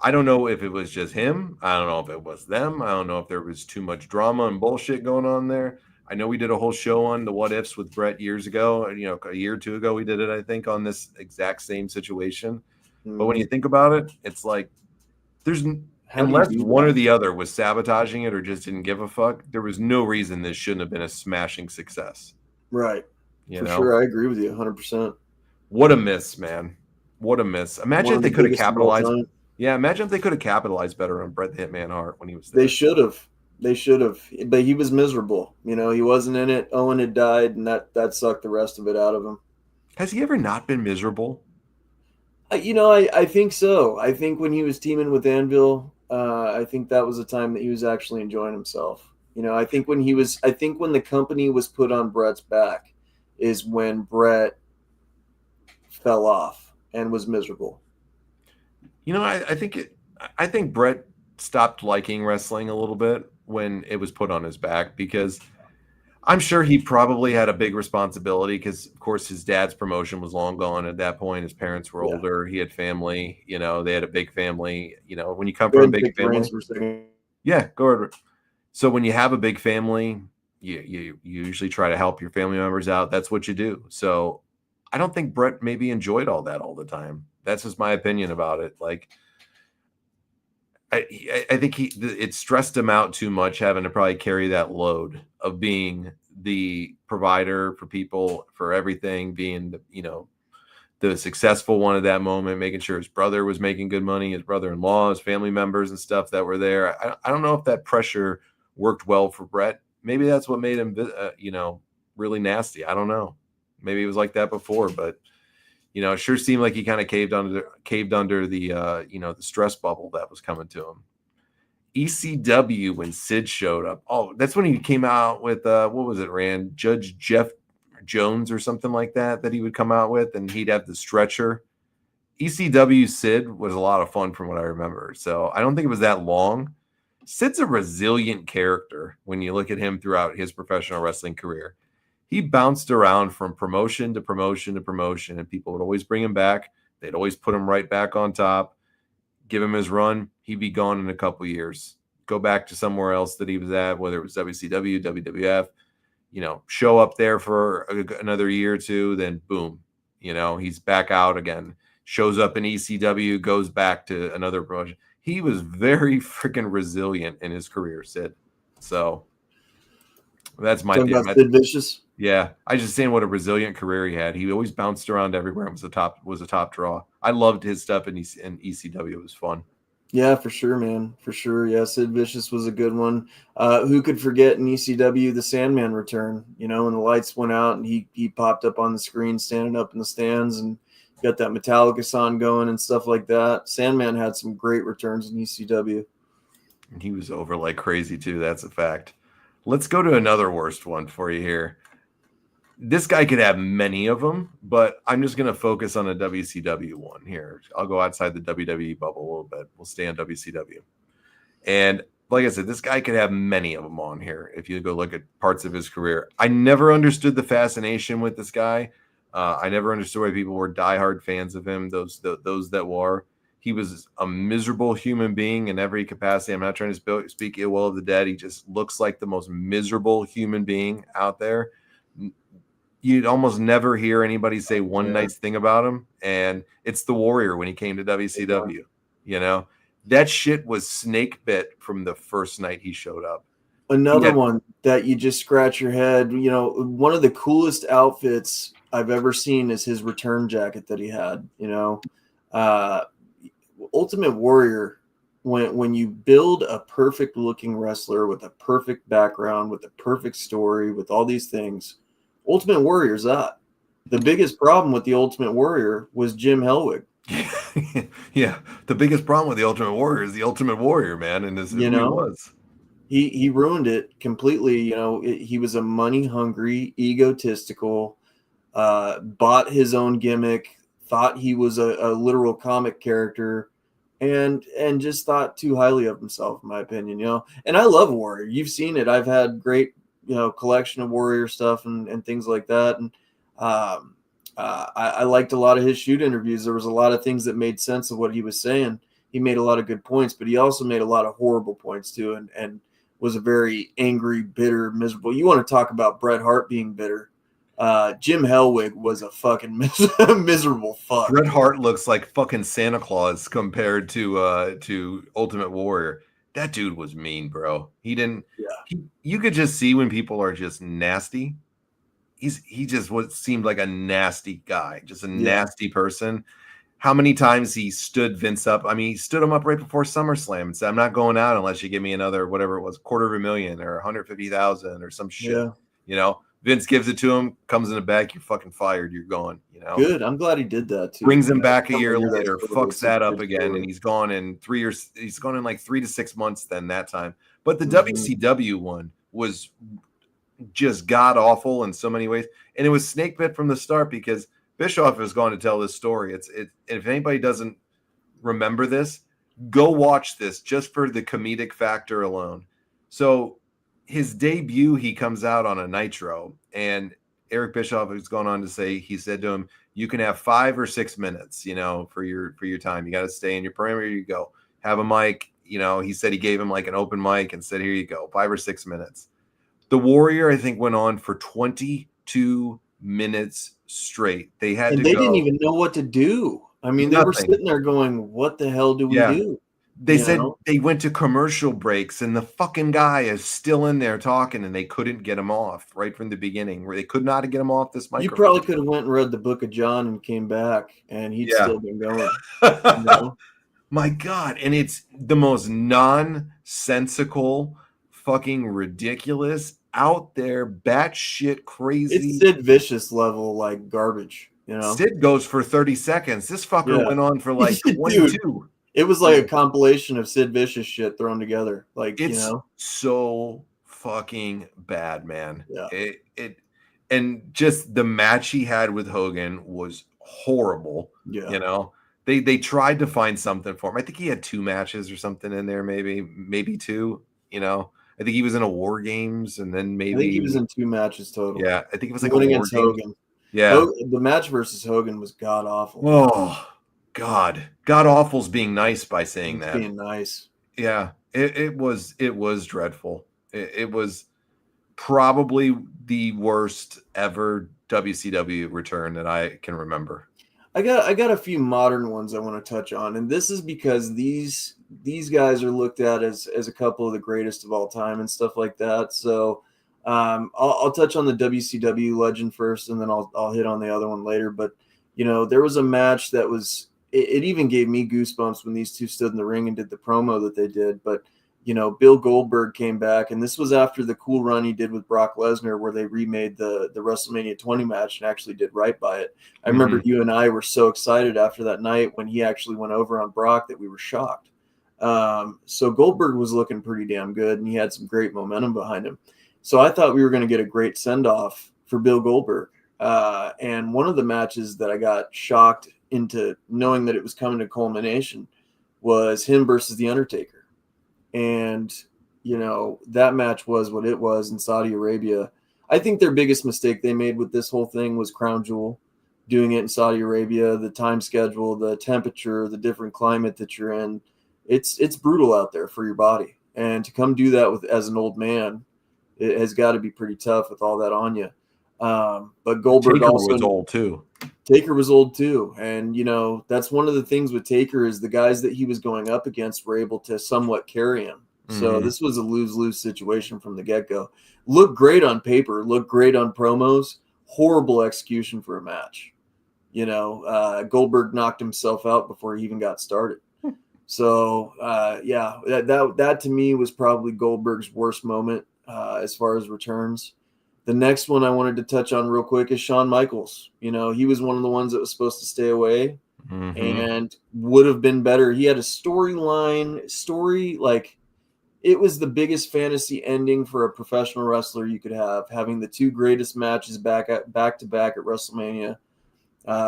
I don't know if it was just him. I don't know if it was them. I don't know if there was too much drama and bullshit going on there. I know we did a whole show on the what ifs with Brett years ago. You know, a year or two ago, we did it, I think, on this exact same situation. But when you think about it, it's like there's unless one or the other was sabotaging it or just didn't give a fuck, there was no reason this shouldn't have been a smashing success. Right. You know? Sure. I agree with you 100%. What a miss, man. What a miss. Imagine if they could have capitalized. Yeah, imagine if they could have capitalized better on Bret the Hitman Hart when he was there. They should have. They should have. But he was miserable. You know, he wasn't in it. Owen had died, and that sucked the rest of it out of him. Has he ever not been miserable? You know, I think so. I think when he was teaming with Anvil, I think that was a time that he was actually enjoying himself. You know, I think when the company was put on Bret's back is when Bret fell off and was miserable. You know, I think Bret stopped liking wrestling a little bit when it was put on his back, because I'm sure he probably had a big responsibility because, of course, his dad's promotion was long gone at that point. His parents were older. He had family. You know, they had a big family. You know, when you come from a big family. Yeah, go ahead. So when you have a big family, you usually try to help your family members out. That's what you do. So I don't think Bret maybe enjoyed all that all the time. That's just my opinion about it. Like, I think it stressed him out too much, having to probably carry that load of being the provider for people, for everything, being the successful one at that moment, making sure his brother was making good money, his brother-in-law, his family members and stuff that were there. I don't know if that pressure worked well for Bret. Maybe that's what made him, really nasty. I don't know. Maybe it was like that before, but it sure seemed like he kind of caved under the the stress bubble that was coming to him. ECW, when Sid showed up. Oh, that's when he came out with what was it, Rand? Judge Jeff Jones or something like that he would come out with, and he'd have the stretcher. ECW Sid was a lot of fun from what I remember. So I don't think it was that long. Sid's a resilient character when you look at him throughout his professional wrestling career. He bounced around from promotion to promotion to promotion, and people would always bring him back. They'd always put him right back on top, give him his run. He'd be gone in a couple years, go back to somewhere else that he was at, whether it was WCW, WWF, show up there for another year or two, then boom, he's back out again, shows up in ECW, goes back to another promotion. He was very freaking resilient in his career, Sid. So that's my thing. Sid Vicious. Yeah, I just saying what a resilient career he had. He always bounced around everywhere and was a top draw. I loved his stuff in ECW. It was fun. Yeah, for sure, man. For sure. Yeah, Sid Vicious was a good one. Who could forget in ECW the Sandman return? When the lights went out and he popped up on the screen standing up in the stands and got that Metallica song going and stuff like that. Sandman had some great returns in ECW. And he was over like crazy too. That's a fact. Let's go to another worst one for you here. This guy could have many of them, but I'm just going to focus on a WCW one here. I'll go outside the WWE bubble a little bit. We'll stay on WCW. And like I said, this guy could have many of them on here if you go look at parts of his career. I never understood the fascination with this guy. I never understood why people were diehard fans of him, those that were. He was a miserable human being in every capacity. I'm not trying to speak ill will of the dead. He just looks like the most miserable human being out there. You'd almost never hear anybody say one nice thing about him. And it's the Warrior when he came to WCW. That shit was snake bit from the first night he showed up. Another one that you just scratch your head. One of the coolest outfits I've ever seen is his return jacket that he had. Ultimate Warrior, when you build a perfect looking wrestler with a perfect background, with a perfect story, with all these things, Ultimate Warrior's that. The biggest problem with the Ultimate Warrior was Jim Hellwig. Yeah, the biggest problem with the Ultimate Warrior is the Ultimate Warrior, man, and this is who he was. He ruined it completely. He was a money hungry, egotistical, bought his own gimmick, thought he was a literal comic character, and just thought too highly of himself, in my opinion. And I love Warrior. You've seen it. I've had great collection of Warrior stuff and things like that. And I liked a lot of his shoot interviews. There was a lot of things that made sense of what he was saying. He made a lot of good points, but he also made a lot of horrible points too. And was a very angry, bitter, miserable. You want to talk about Bret Hart being bitter? Jim Hellwig was a fucking miserable fuck. Bret Hart looks like fucking Santa Claus compared to Ultimate Warrior. That dude was mean, bro. He didn't. Yeah. You could just see when people are just nasty. He just seemed like a nasty guy, just a nasty person. How many times he stood Vince up? I mean, he stood him up right before SummerSlam and said, "I'm not going out unless you give me another whatever it was, $250,000 or 150,000 or some shit." Yeah. You know, Vince gives it to him, comes in the back, you're fucking fired, you're gone. You know, good. I'm glad he did that too. Brings him back a year later, fucks that up again, story. and he's gone in 3 years. He's gone in like 3 to 6 months. Then that time, but the Mm-hmm. WCW one was just god awful in so many ways, and it was snake bit from the start because Bischoff is going to tell this story. If anybody doesn't remember this, go watch this just for the comedic factor alone. So his debut, he comes out on a Nitro, and Eric Bischoff has gone on to say, he said to him, "You can have 5 or 6 minutes, you know, for your time. You got to stay in your perimeter. You go have a mic." You know, he said he gave him like an open mic and said, "Here you go, 5 or 6 minutes." The Warrior, I think, went on for 22 minutes straight. They didn't even know what to do. I mean, they were sitting there going, "What the hell do we do?" They said they went to commercial breaks, and the fucking guy is still in there talking, and they couldn't get him off right from the beginning. Where they could not get him off this microphone. You probably could have went and read the Book of John and came back, and he'd still been going. You know? My God, and it's the most nonsensical, fucking ridiculous, out there, batshit crazy. It's Sid Vicious level like garbage. You know, Sid goes for 30 seconds. This fucker went on for like 22. Dude, it was like a compilation of Sid Vicious shit thrown together. Like, it's so fucking bad, man. Yeah. And just the match he had with Hogan was horrible. Yeah. You know, they tried to find something for him. I think he had 2 matches or something in there, maybe 2. You know, I think he was in a War Games, and then maybe I think he was in 2 matches total. Yeah, I think it was like one against Hogan. Yeah, the match versus Hogan was god awful. Oh God, god awful's being nice by saying that. Being nice. Yeah, it was dreadful. It was probably the worst ever WCW return that I can remember. I got a few modern ones I want to touch on, and this is because these guys are looked at as a couple of the greatest of all time and stuff like that. So I'll touch on the WCW legend first, and then I'll hit on the other one later. But you know, there was a match that was it even gave me goosebumps when these two stood in the ring and did the promo that they did. But you know, Bill Goldberg came back, and this was after the cool run he did with Brock Lesnar, where they remade the WrestleMania 20 match and actually did right by it. I remember you and I were so excited after that night when he actually went over on Brock that we were shocked. So Goldberg was looking pretty damn good, and he had some great momentum behind him. So I thought we were going to get a great send-off for Bill Goldberg. And one of the matches that I got shocked into knowing that it was coming to culmination was him versus The Undertaker. And, you know, that match was what it was in Saudi Arabia. I think their biggest mistake they made with this whole thing was Crown Jewel, doing it in Saudi Arabia, the time schedule, the temperature, the different climate that you're in. It's brutal out there for your body. And to come do that as an old man, it has got to be pretty tough with all that on you. But Goldberg Taker also was old too. Taker was old too. And, you know, that's one of the things with Taker is the guys that he was going up against were able to somewhat carry him. So this was a lose-lose situation from the get-go. Looked great on paper, looked great on promos, horrible execution for a match. You know, Goldberg knocked himself out before he even got started. So, that to me was probably Goldberg's worst moment as far as returns. The next one I wanted to touch on real quick is Shawn Michaels. You know, he was one of the ones that was supposed to stay away and would have been better. He had a story like it was the biggest fantasy ending for a professional wrestler you could have, having the 2 greatest matches back to back at WrestleMania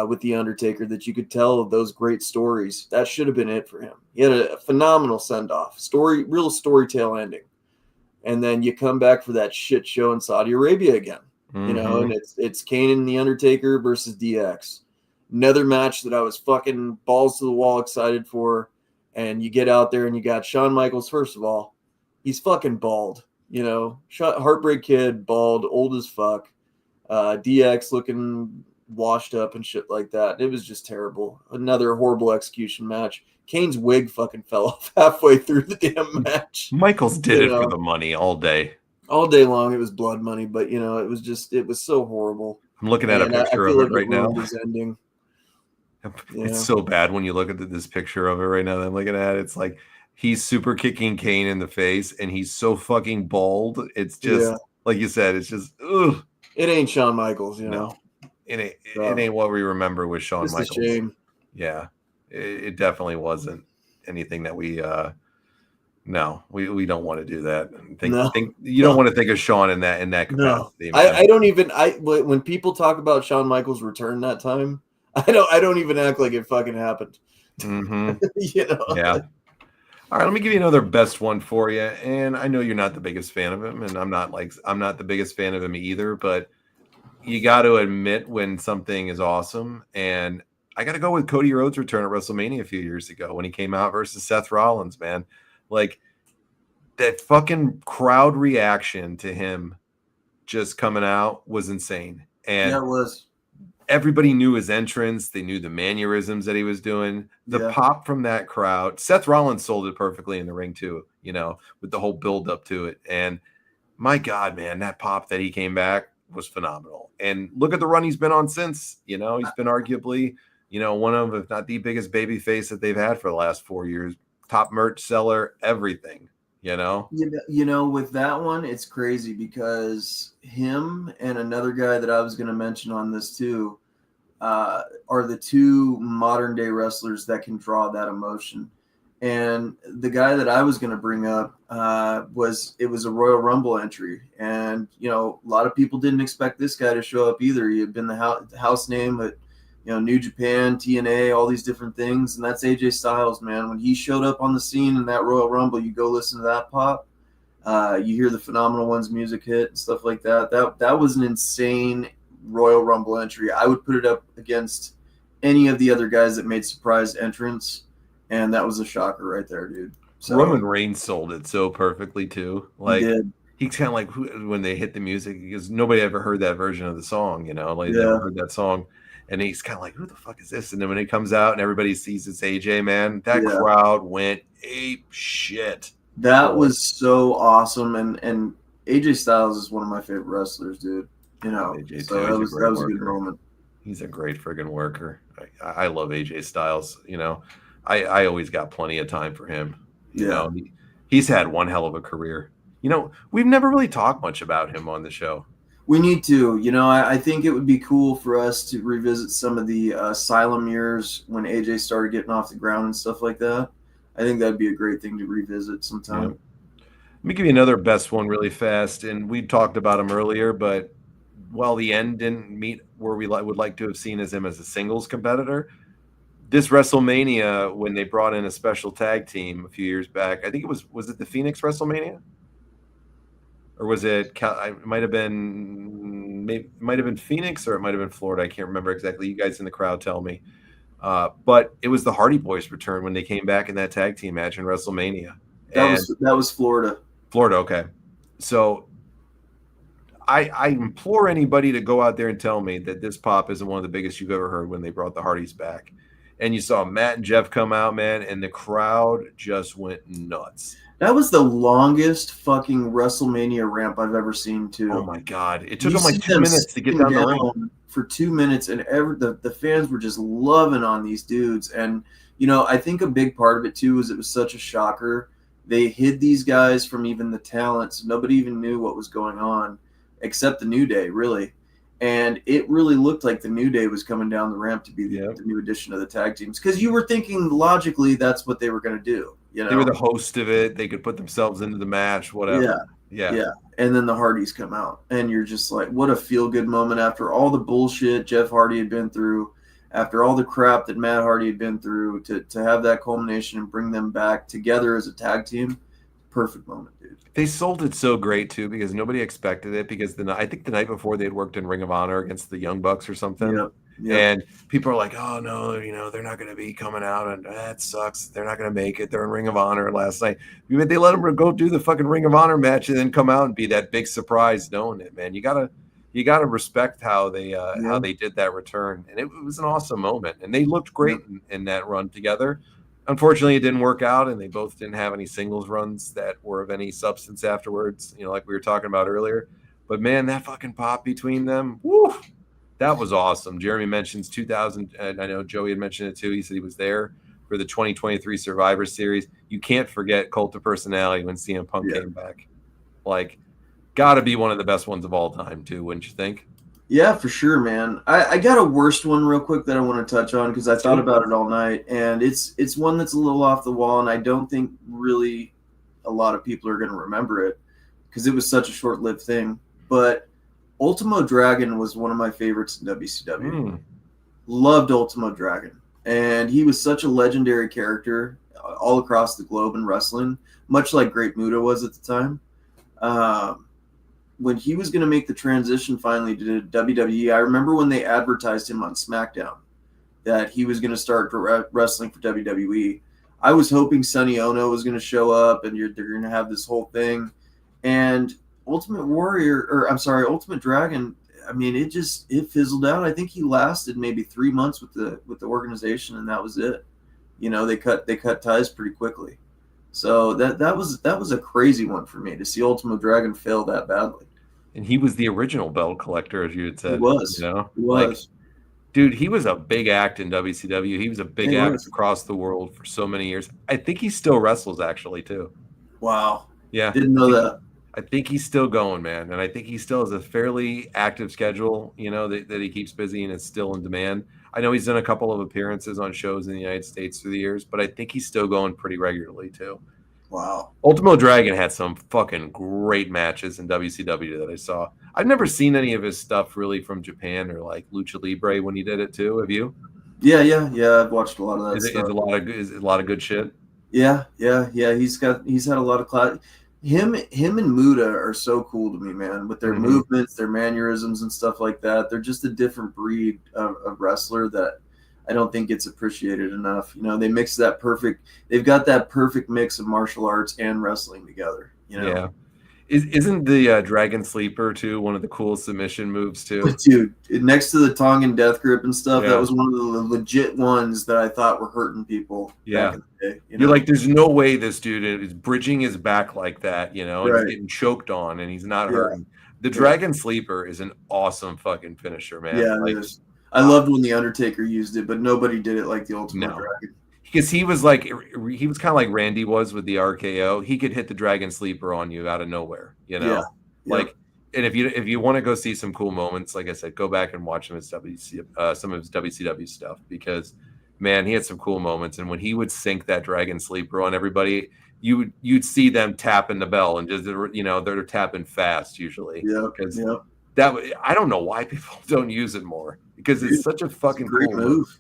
with The Undertaker, that you could tell those great stories. That should have been it for him. He had a phenomenal send-off, real storytale ending. And then you come back for that shit show in Saudi Arabia again, you know, and it's Kane and The Undertaker versus DX. Another match that I was fucking balls to the wall excited for. And you get out there and you got Shawn Michaels, first of all, he's fucking bald. Heartbreak Kid, bald, old as fuck. DX looking washed up and shit like that. It was just terrible. Another horrible execution match. Kane's wig fucking fell off halfway through the damn match. Michaels did it for the money all day. All day long, it was blood money, but it was so horrible. I'm looking at a picture of it right now. His ending. It's so bad when you look at this picture of it right now that I'm looking at. It's like he's super kicking Kane in the face, and he's so fucking bald. It's just like you said. It's just ugh. It ain't Shawn Michaels, No, it ain't what we remember with Shawn Michaels. A shame. Yeah, it definitely wasn't anything that we. No, we don't want to do that. You don't want to think of Shawn in that capacity. No. I don't even. When people talk about Shawn Michaels' return that time, I don't even act like it fucking happened. Mm-hmm. Yeah. All right, let me give you another best one for you. And I know you're not the biggest fan of him, and I'm not the biggest fan of him either. But you got to admit when something is awesome, and I got to go with Cody Rhodes' return at WrestleMania a few years ago when he came out versus Seth Rollins. Man, like that fucking crowd reaction to him just coming out was insane, and it was. Everybody knew his entrance. They knew the mannerisms that he was doing. The pop from that crowd. Seth Rollins sold it perfectly in the ring too, with the whole build up to it. And my God, man, that pop that he came back was phenomenal. And look at the run he's been on since. He's been arguably, one of, if not the biggest baby face that they've had for the last 4 years. Top merch seller, everything. With that one, it's crazy because him and another guy that I was going to mention on this too are the two modern day wrestlers that can draw that emotion. And the guy that I was going to bring up was a Royal Rumble entry. And, a lot of people didn't expect this guy to show up either. He had been the house name at, New Japan, TNA, all these different things. And that's AJ Styles, man. When he showed up on the scene in that Royal Rumble, you go listen to that pop. You hear the Phenomenal Ones music hit and stuff like that. That was an insane Royal Rumble entry. I would put it up against any of the other guys that made surprise entrance. And that was a shocker right there, dude. So, Roman Reigns sold it so perfectly too. Like he's kind of like when they hit the music, because nobody ever heard that version of the song, they never heard that song. And he's kind of like, who the fuck is this? And then when it comes out and everybody sees it's AJ, man, that crowd went ape shit. That was so awesome. And AJ Styles is one of my favorite wrestlers, dude. AJ so that was a good moment. He's a great friggin' worker. I love AJ Styles. I always got plenty of time for him. He's had one hell of a career. We've never really talked much about him on the show. We need to. I think it would be cool for us to revisit some of the Asylum years when AJ started getting off the ground and stuff like that. I think that'd be a great thing to revisit sometime. Yeah. Let me give you another best one really fast. And we talked about him earlier, but while the end didn't meet where we would like to have seen him as a singles competitor, this WrestleMania, when they brought in a special tag team a few years back, I think was it the Phoenix WrestleMania? Or was it? It might have been Phoenix, or it might have been Florida. I can't remember exactly. You guys in the crowd tell me. But it was the Hardy Boys' return when they came back in that tag team match in WrestleMania. That was Florida. Florida, okay. So I implore anybody to go out there and tell me that this pop isn't one of the biggest you've ever heard when they brought the Hardys back. And you saw Matt and Jeff come out, man, and the crowd just went nuts. That was the longest fucking WrestleMania ramp I've ever seen, too. Oh, my God. It took them like 2 minutes to get down the ring. For 2 minutes, and the fans were just loving on these dudes. And, I think a big part of it, too, is it was such a shocker. They hid these guys from even the talent, so nobody even knew what was going on, except the New Day, really. And it really looked like the New Day was coming down the ramp to be the new addition of the tag teams. Because you were thinking, logically, that's what they were going to do. They were the host of it. They could put themselves into the match, whatever. Yeah. And then the Hardys come out. And you're just like, what a feel-good moment after all the bullshit Jeff Hardy had been through, after all the crap that Matt Hardy had been through, to have that culmination and bring them back together as a tag team. Perfect moment, dude. They sold it so great, too, because nobody expected it. Because I think the night before they had worked in Ring of Honor against the Young Bucks or something. Yep. Yeah. And people are like, oh no, they're not going to be coming out, and that sucks. They're not going to make it. They're in Ring of Honor last night. They let them go do the fucking Ring of Honor match and then come out and be that big surprise knowing it, man. You gotta respect how they did that return, and it was an awesome moment, and they looked great in that run together. Unfortunately, it didn't work out, and they both didn't have any singles runs that were of any substance afterwards, like we were talking about earlier. But man, that fucking pop between them, woo, that was awesome. Jeremy mentions 2000, and I know Joey had mentioned it too. He said he was there for the 2023 Survivor Series. You can't forget Cult of Personality when CM Punk came back. Like, got to be one of the best ones of all time too, wouldn't you think? Yeah, for sure, man. I got a worst one real quick that I want to touch on because I thought about it all night, and it's one that's a little off the wall, and I don't think really a lot of people are going to remember it because it was such a short-lived thing. But Ultimo Dragon was one of my favorites in WCW. Loved Ultimo Dragon, and he was such a legendary character all across the globe in wrestling, much like Great Muta was at the time. When he was going to make the transition finally to WWE, I remember when they advertised him on SmackDown that he was going to start wrestling for WWE. I was hoping Sonny Ono was going to show up and they're going to have this whole thing. And Ultimate Dragon, I mean, it fizzled out. I think he lasted maybe 3 months with the organization, and that was it. They cut ties pretty quickly. So that was a crazy one for me to see Ultimo Dragon fail that badly. And he was the original belt collector, as you had said. He was. He was. Like, dude, he was a big act in WCW. He was a big act across the world for so many years. I think he still wrestles, actually, too. Wow. Yeah. Didn't know that. I think he's still going, man. And I think he still has a fairly active schedule, that he keeps busy and is still in demand. I know he's done a couple of appearances on shows in the United States through the years, but I think he's still going pretty regularly, too. Wow. Ultimo Dragon had some fucking great matches in WCW that I saw. I've never seen any of his stuff really from Japan or like Lucha Libre when he did it too. Have you? Yeah. I've watched a lot of that. Is it a lot of good shit? Yeah. He's had a lot of class. Him and Muta are so cool to me, man, with their movements, their mannerisms and stuff like that. They're just a different breed of wrestler that I don't think gets appreciated enough. They mix that perfect. They've got that perfect mix of martial arts and wrestling together. Yeah. Isn't the Dragon Sleeper too one of the coolest submission moves too? Dude, next to the Tongan Death Grip and stuff, that was one of the legit ones that I thought were hurting people. Back in the day, You're like, there's no way this dude is bridging his back like that, and he's getting choked on and he's not hurting. The Dragon Sleeper is an awesome fucking finisher, man. Yeah, it is. I loved when The Undertaker used it, but nobody did it like the Ultimate Dragon. Because he was kind of like Randy was with the RKO. He could hit the Dragon Sleeper on you out of nowhere, Like, and if you want to go see some cool moments, like I said, go back and watch some of his WCW stuff because, man, he had some cool moments. And when he would sink that Dragon Sleeper on everybody, you'd see them tapping the bell and just they're tapping fast usually. Yeah, because I don't know why people don't use it more because it's such a fucking great cool move.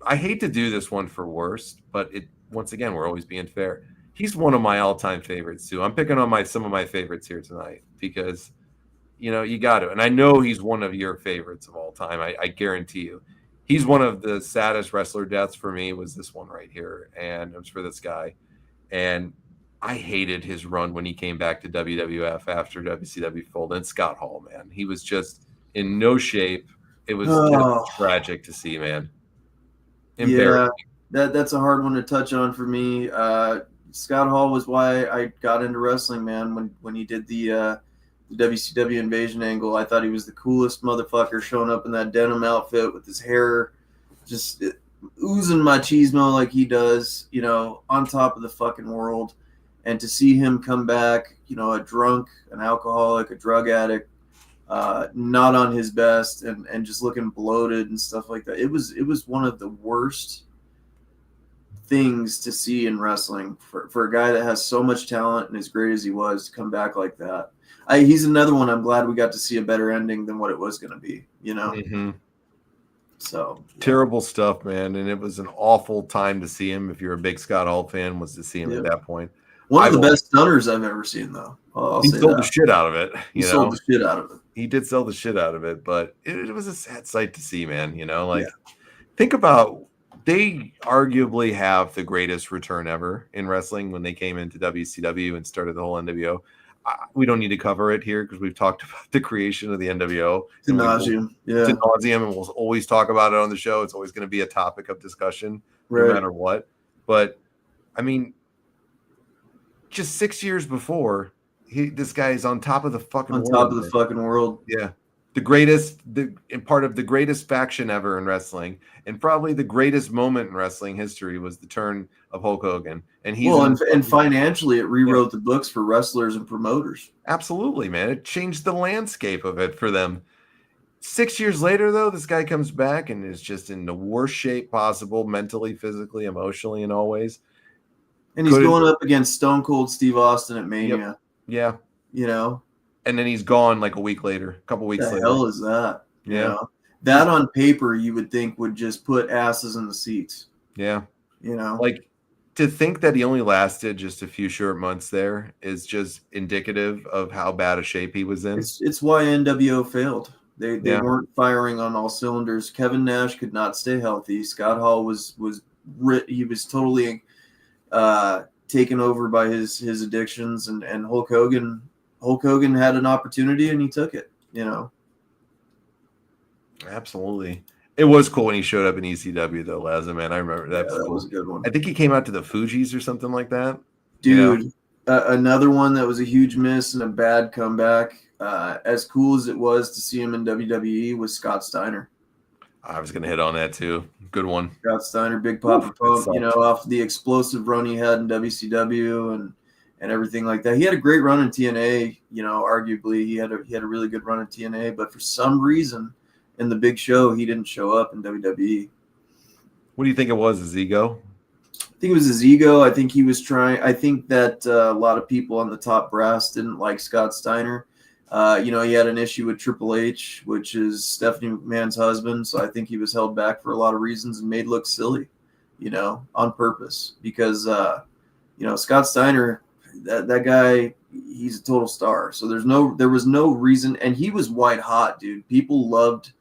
I hate to do this one for worst, but once again, we're always being fair. He's one of my all-time favorites too. I'm picking on some of my favorites here tonight because, you got to. And I know he's one of your favorites of all time. I guarantee you. He's one of the saddest wrestler deaths for me was this one right here. And it was for this guy. And I hated his run when he came back to WWF after WCW folded. And Scott Hall, man. He was just in no shape. It was just tragic to see, man. Yeah, that's a hard one to touch on for me. Scott Hall was why I got into wrestling, man. When he did the WCW invasion angle, I thought he was the coolest motherfucker showing up in that denim outfit with his hair just oozing machismo like he does, on top of the fucking world. And to see him come back, a drunk, an alcoholic, a drug addict, not on his best and just looking bloated and stuff like that. It was one of the worst things to see in wrestling for a guy that has so much talent and as great as he was to come back like that. He's another one. I'm glad we got to see a better ending than what it was going to be, So terrible stuff, man. And it was an awful time to see him. If you're a big Scott Hall fan, was to see him at that point. One of the best stunners I've ever seen, though. He sold the shit out of it. He sold the shit out of it. He did sell the shit out of it, but it was a sad sight to see, man. Think about, they arguably have the greatest return ever in wrestling when they came into WCW and started the whole NWO. We don't need to cover it here because we've talked about the creation of the NWO to nauseam, and we'll always talk about it on the show. It's always going to be a topic of discussion, no matter what. But I mean, just 6 years before, this guy is on top of the fucking world. Top of the fucking world. Yeah. The greatest, and part of the greatest faction ever in wrestling, and probably the greatest moment in wrestling history was the turn of Hulk Hogan. And and financially, it rewrote the books for wrestlers and promoters. Absolutely, man. It changed the landscape of it for them. 6 years later, though, this guy comes back and is just in the worst shape possible, mentally, physically, emotionally, in all ways. And he's going up against Stone Cold Steve Austin at Mania. Yeah. You know? And then he's gone like a couple weeks later. What the hell is that? Yeah. You know? That on paper, you would think would just put asses in the seats. Yeah. You know? Like, to think that he only lasted just a few short months there is just indicative of how bad a shape he was in. It's why NWO failed. They weren't firing on all cylinders. Kevin Nash could not stay healthy. Scott Hall was totally taken over by his addictions, and Hulk Hogan had an opportunity and he took it, you know. Absolutely. It was cool when he showed up in ECW though, Laza, man. I remember that. That was a good one. I think he came out to the Fugees or something like that. Dude, another one that was a huge miss and a bad comeback. As cool as it was to see him in WWE was Scott Steiner. I was going to hit on that too. Good one. Scott Steiner, Big Papa Pump, you know, off the explosive run he had in WCW and everything like that. He had a great run in TNA, you know, arguably he had a really good run in TNA, but for some reason in the big show, he didn't show up in WWE. What do you think it was, his ego? I think it was his ego. I think he was trying. I think that a lot of people on the top brass didn't like Scott Steiner. You know, he had an issue with Triple H, which is Stephanie McMahon's husband. So I think he was held back for a lot of reasons and made look silly, you know, on purpose. Because, you know, Scott Steiner, that guy, he's a total star. So there was no reason. And he was white hot, dude. People loved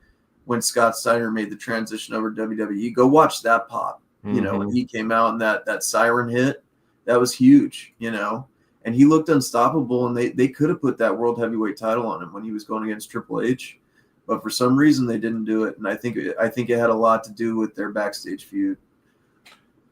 when Scott Steiner made the transition over to WWE. Go watch that pop. You know, when he came out and that siren hit, that was huge, you know, and he looked unstoppable, and they could have put that world heavyweight title on him when he was going against Triple H, but for some reason they didn't do it. And I think it had a lot to do with their backstage feud.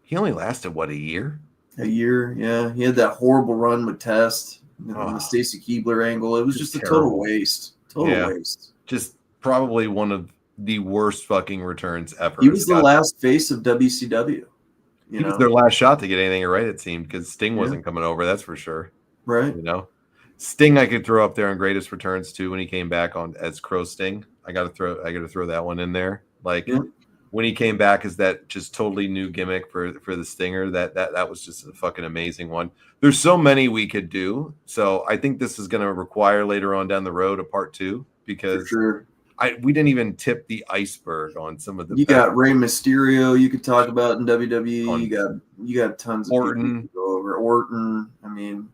He only lasted a year? A year. Yeah. He had that horrible run with Test, the Stacy Keibler angle. It was just a total waste. Waste. Just probably one of the worst fucking returns ever. He was the last face of WCW. He was their last shot to get anything right, it seemed, because Sting wasn't coming over. That's for sure. Right. You know, Sting I could throw up there on greatest returns too when he came back on as Crow Sting. I got to throw that one in there. Like when he came back as that just totally new gimmick for the Stinger. That was just a fucking amazing one. There's so many we could do. So I think this is going to require later on down the road a part 2 because. For sure. We didn't even tip the iceberg on some of the. You got Rey Mysterio you could talk about in WWE. You got tons of Orton. People to go over. Orton. I mean,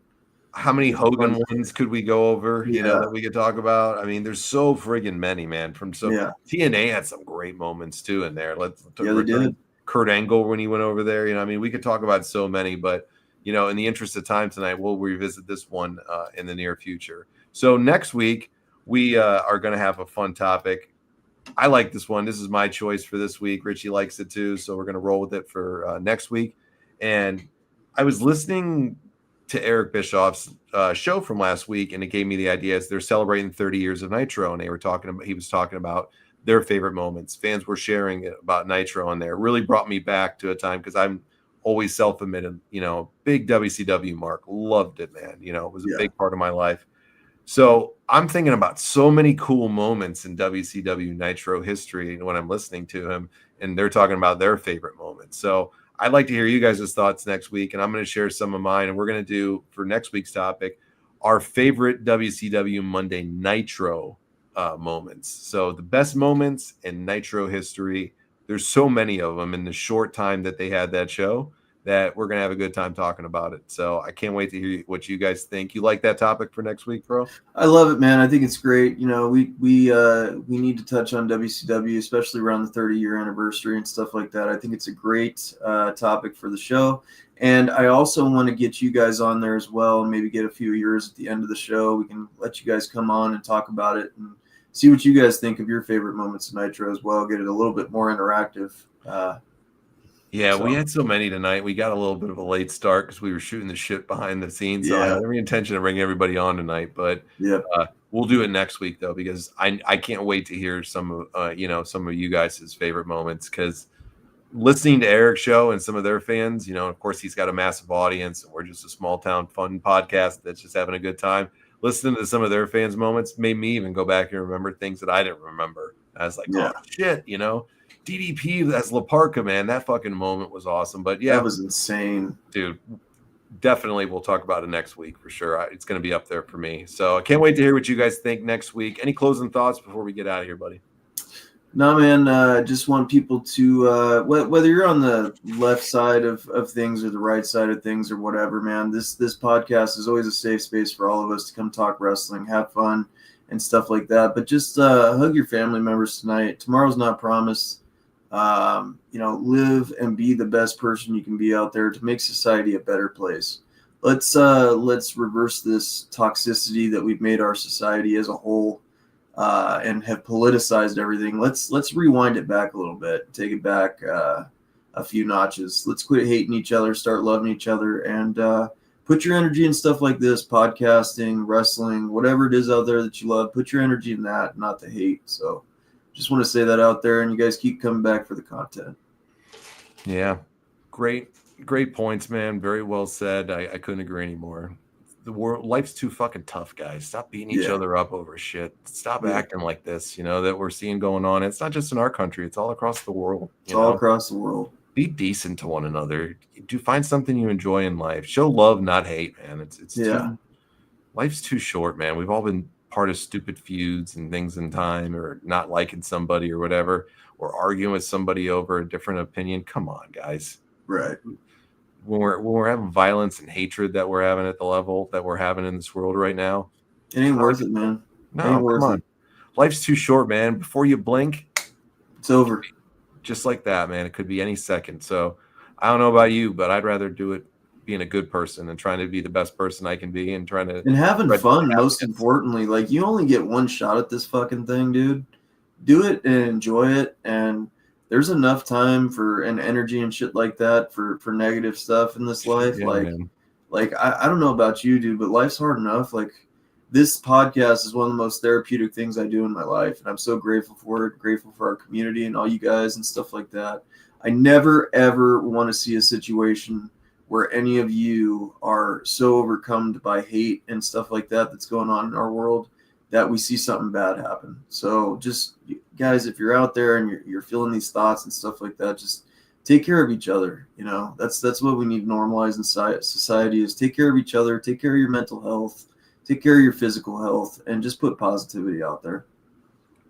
how many Hogan ones could we go over? You know that we could talk about. I mean, there's so friggin' many, man. TNA had some great moments too in there. They did. Kurt Angle when he went over there. You know, I mean, we could talk about so many, but you know, in the interest of time tonight, we'll revisit this one in the near future. So next week. We are going to have a fun topic. I like this one. This is my choice for this week. Richie likes it too, so we're going to roll with it for next week. And I was listening to Eric Bischoff's show from last week, and it gave me the idea as they're celebrating 30 years of Nitro, and he was talking about their favorite moments. Fans were sharing about Nitro on there. It really brought me back to a time because I'm always self-admitted, you know, big WCW mark. Loved it, man. You know, it was a big part of my life. So I'm thinking about so many cool moments in WCW Nitro history when I'm listening to him, and they're talking about their favorite moments. So I'd like to hear you guys' thoughts next week, and I'm going to share some of mine. And we're going to do, for next week's topic, our favorite WCW Monday Nitro moments. So the best moments in Nitro history. There's so many of them in the short time that they had that show. that we're going to have a good time talking about it. So I can't wait to hear what you guys think. You like that topic for next week, bro? I love it, man. I think it's great. You know, we need to touch on WCW, especially around the 30-year anniversary and stuff like that. I think it's a great topic for the show. And I also want to get you guys on there as well, and maybe get a few of yours at the end of the show. We can let you guys come on and talk about it and see what you guys think of your favorite moments of Nitro as well. Get it a little bit more interactive. We had so many tonight. We got a little bit of a late start because we were shooting the shit behind the scenes. So I had every intention of bringing everybody on tonight, but we'll do it next week though, because I can't wait to hear some of you guys' favorite moments, because listening to Eric's show and some of their fans, of course he's got a massive audience and we're just a small town fun podcast that's just having a good time. Listening to some of their fans' moments made me even go back and remember things that I didn't remember. I was like, oh shit, DDP as La Parka, man, that fucking moment was awesome. But yeah, that was insane, dude. Definitely, we'll talk about it next week for sure. It's going to be up there for me. So I can't wait to hear what you guys think next week. Any closing thoughts before we get out of here, buddy? No, man. Just want people to, whether you're on the left side of things or the right side of things or whatever, man, this podcast is always a safe space for all of us to come talk wrestling, have fun, and stuff like that. But just hug your family members tonight. Tomorrow's not promised. Live and be the best person you can be out there to make society a better place. Let's reverse this toxicity that we've made our society as a whole. And have politicized everything. Let's rewind it back a little bit, take it back a few notches. Let's quit hating each other, start loving each other, and put your energy in stuff like this, podcasting, wrestling, whatever it is out there that you love. Put your energy in that, not the hate. So just want to say that out there, and you guys keep coming back for the content. Yeah, great points, man. Very well said. I couldn't agree anymore. The world, life's too fucking tough, guys. Stop beating each other up over shit. Stop acting like this, that we're seeing going on. It's not just in our country. It's all across the world. It's all across the world. Be decent to one another. Do find something you enjoy in life. Show love, not hate, man. Life's too short, man. We've all been part of stupid feuds and things in time, or not liking somebody or whatever, or arguing with somebody over a different opinion. Come on, guys. Right. When we're having violence and hatred that we're having at the level that we're having in this world right now, it ain't worth it, man. No, come on. Life's too short, man. Before you blink, it's over. Just like that, man. It could be any second. So I don't know about you, but I'd rather do it being a good person and trying to be the best person I can be and trying to and having fun. Most importantly, like, you only get one shot at this fucking thing, dude. Do it and enjoy it. And there's enough time and energy and shit like that for negative stuff in this life. I don't know about you, dude, but life's hard enough. Like, this podcast is one of the most therapeutic things I do in my life. And I'm so grateful for it, grateful for our community and all you guys and stuff like that. I never, ever want to see a situation where any of you are so overcome by hate and stuff like that that's going on in our world that we see something bad happen. So just, guys, if you're out there and you're feeling these thoughts and stuff like that, just take care of each other. That's what we need to normalize in society, is take care of each other, take care of your mental health, take care of your physical health, and just put positivity out there.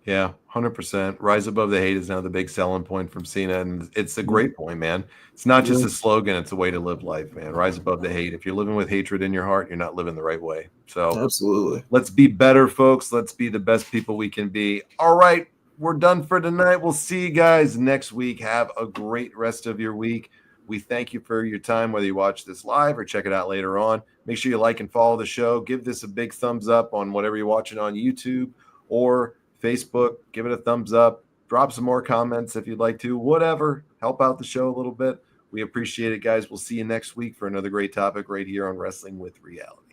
Yeah, 100%. Rise above the hate is now the big selling point from Cena, and it's a great point, man. It's not just a slogan; it's a way to live life, man. Rise above the hate. If you're living with hatred in your heart, you're not living the right way. So, absolutely, let's be better, folks. Let's be the best people we can be. All right, we're done for tonight. We'll see you guys next week. Have a great rest of your week. We thank you for your time, whether you watch this live or check it out later on. Make sure you like and follow the show. Give this a big thumbs up on whatever you're watching on YouTube or Facebook. Give it a thumbs up. Drop some more comments if you'd like to. Whatever. Help out the show a little bit. We appreciate it, guys. We'll see you next week for another great topic right here on Wrestling with Reality.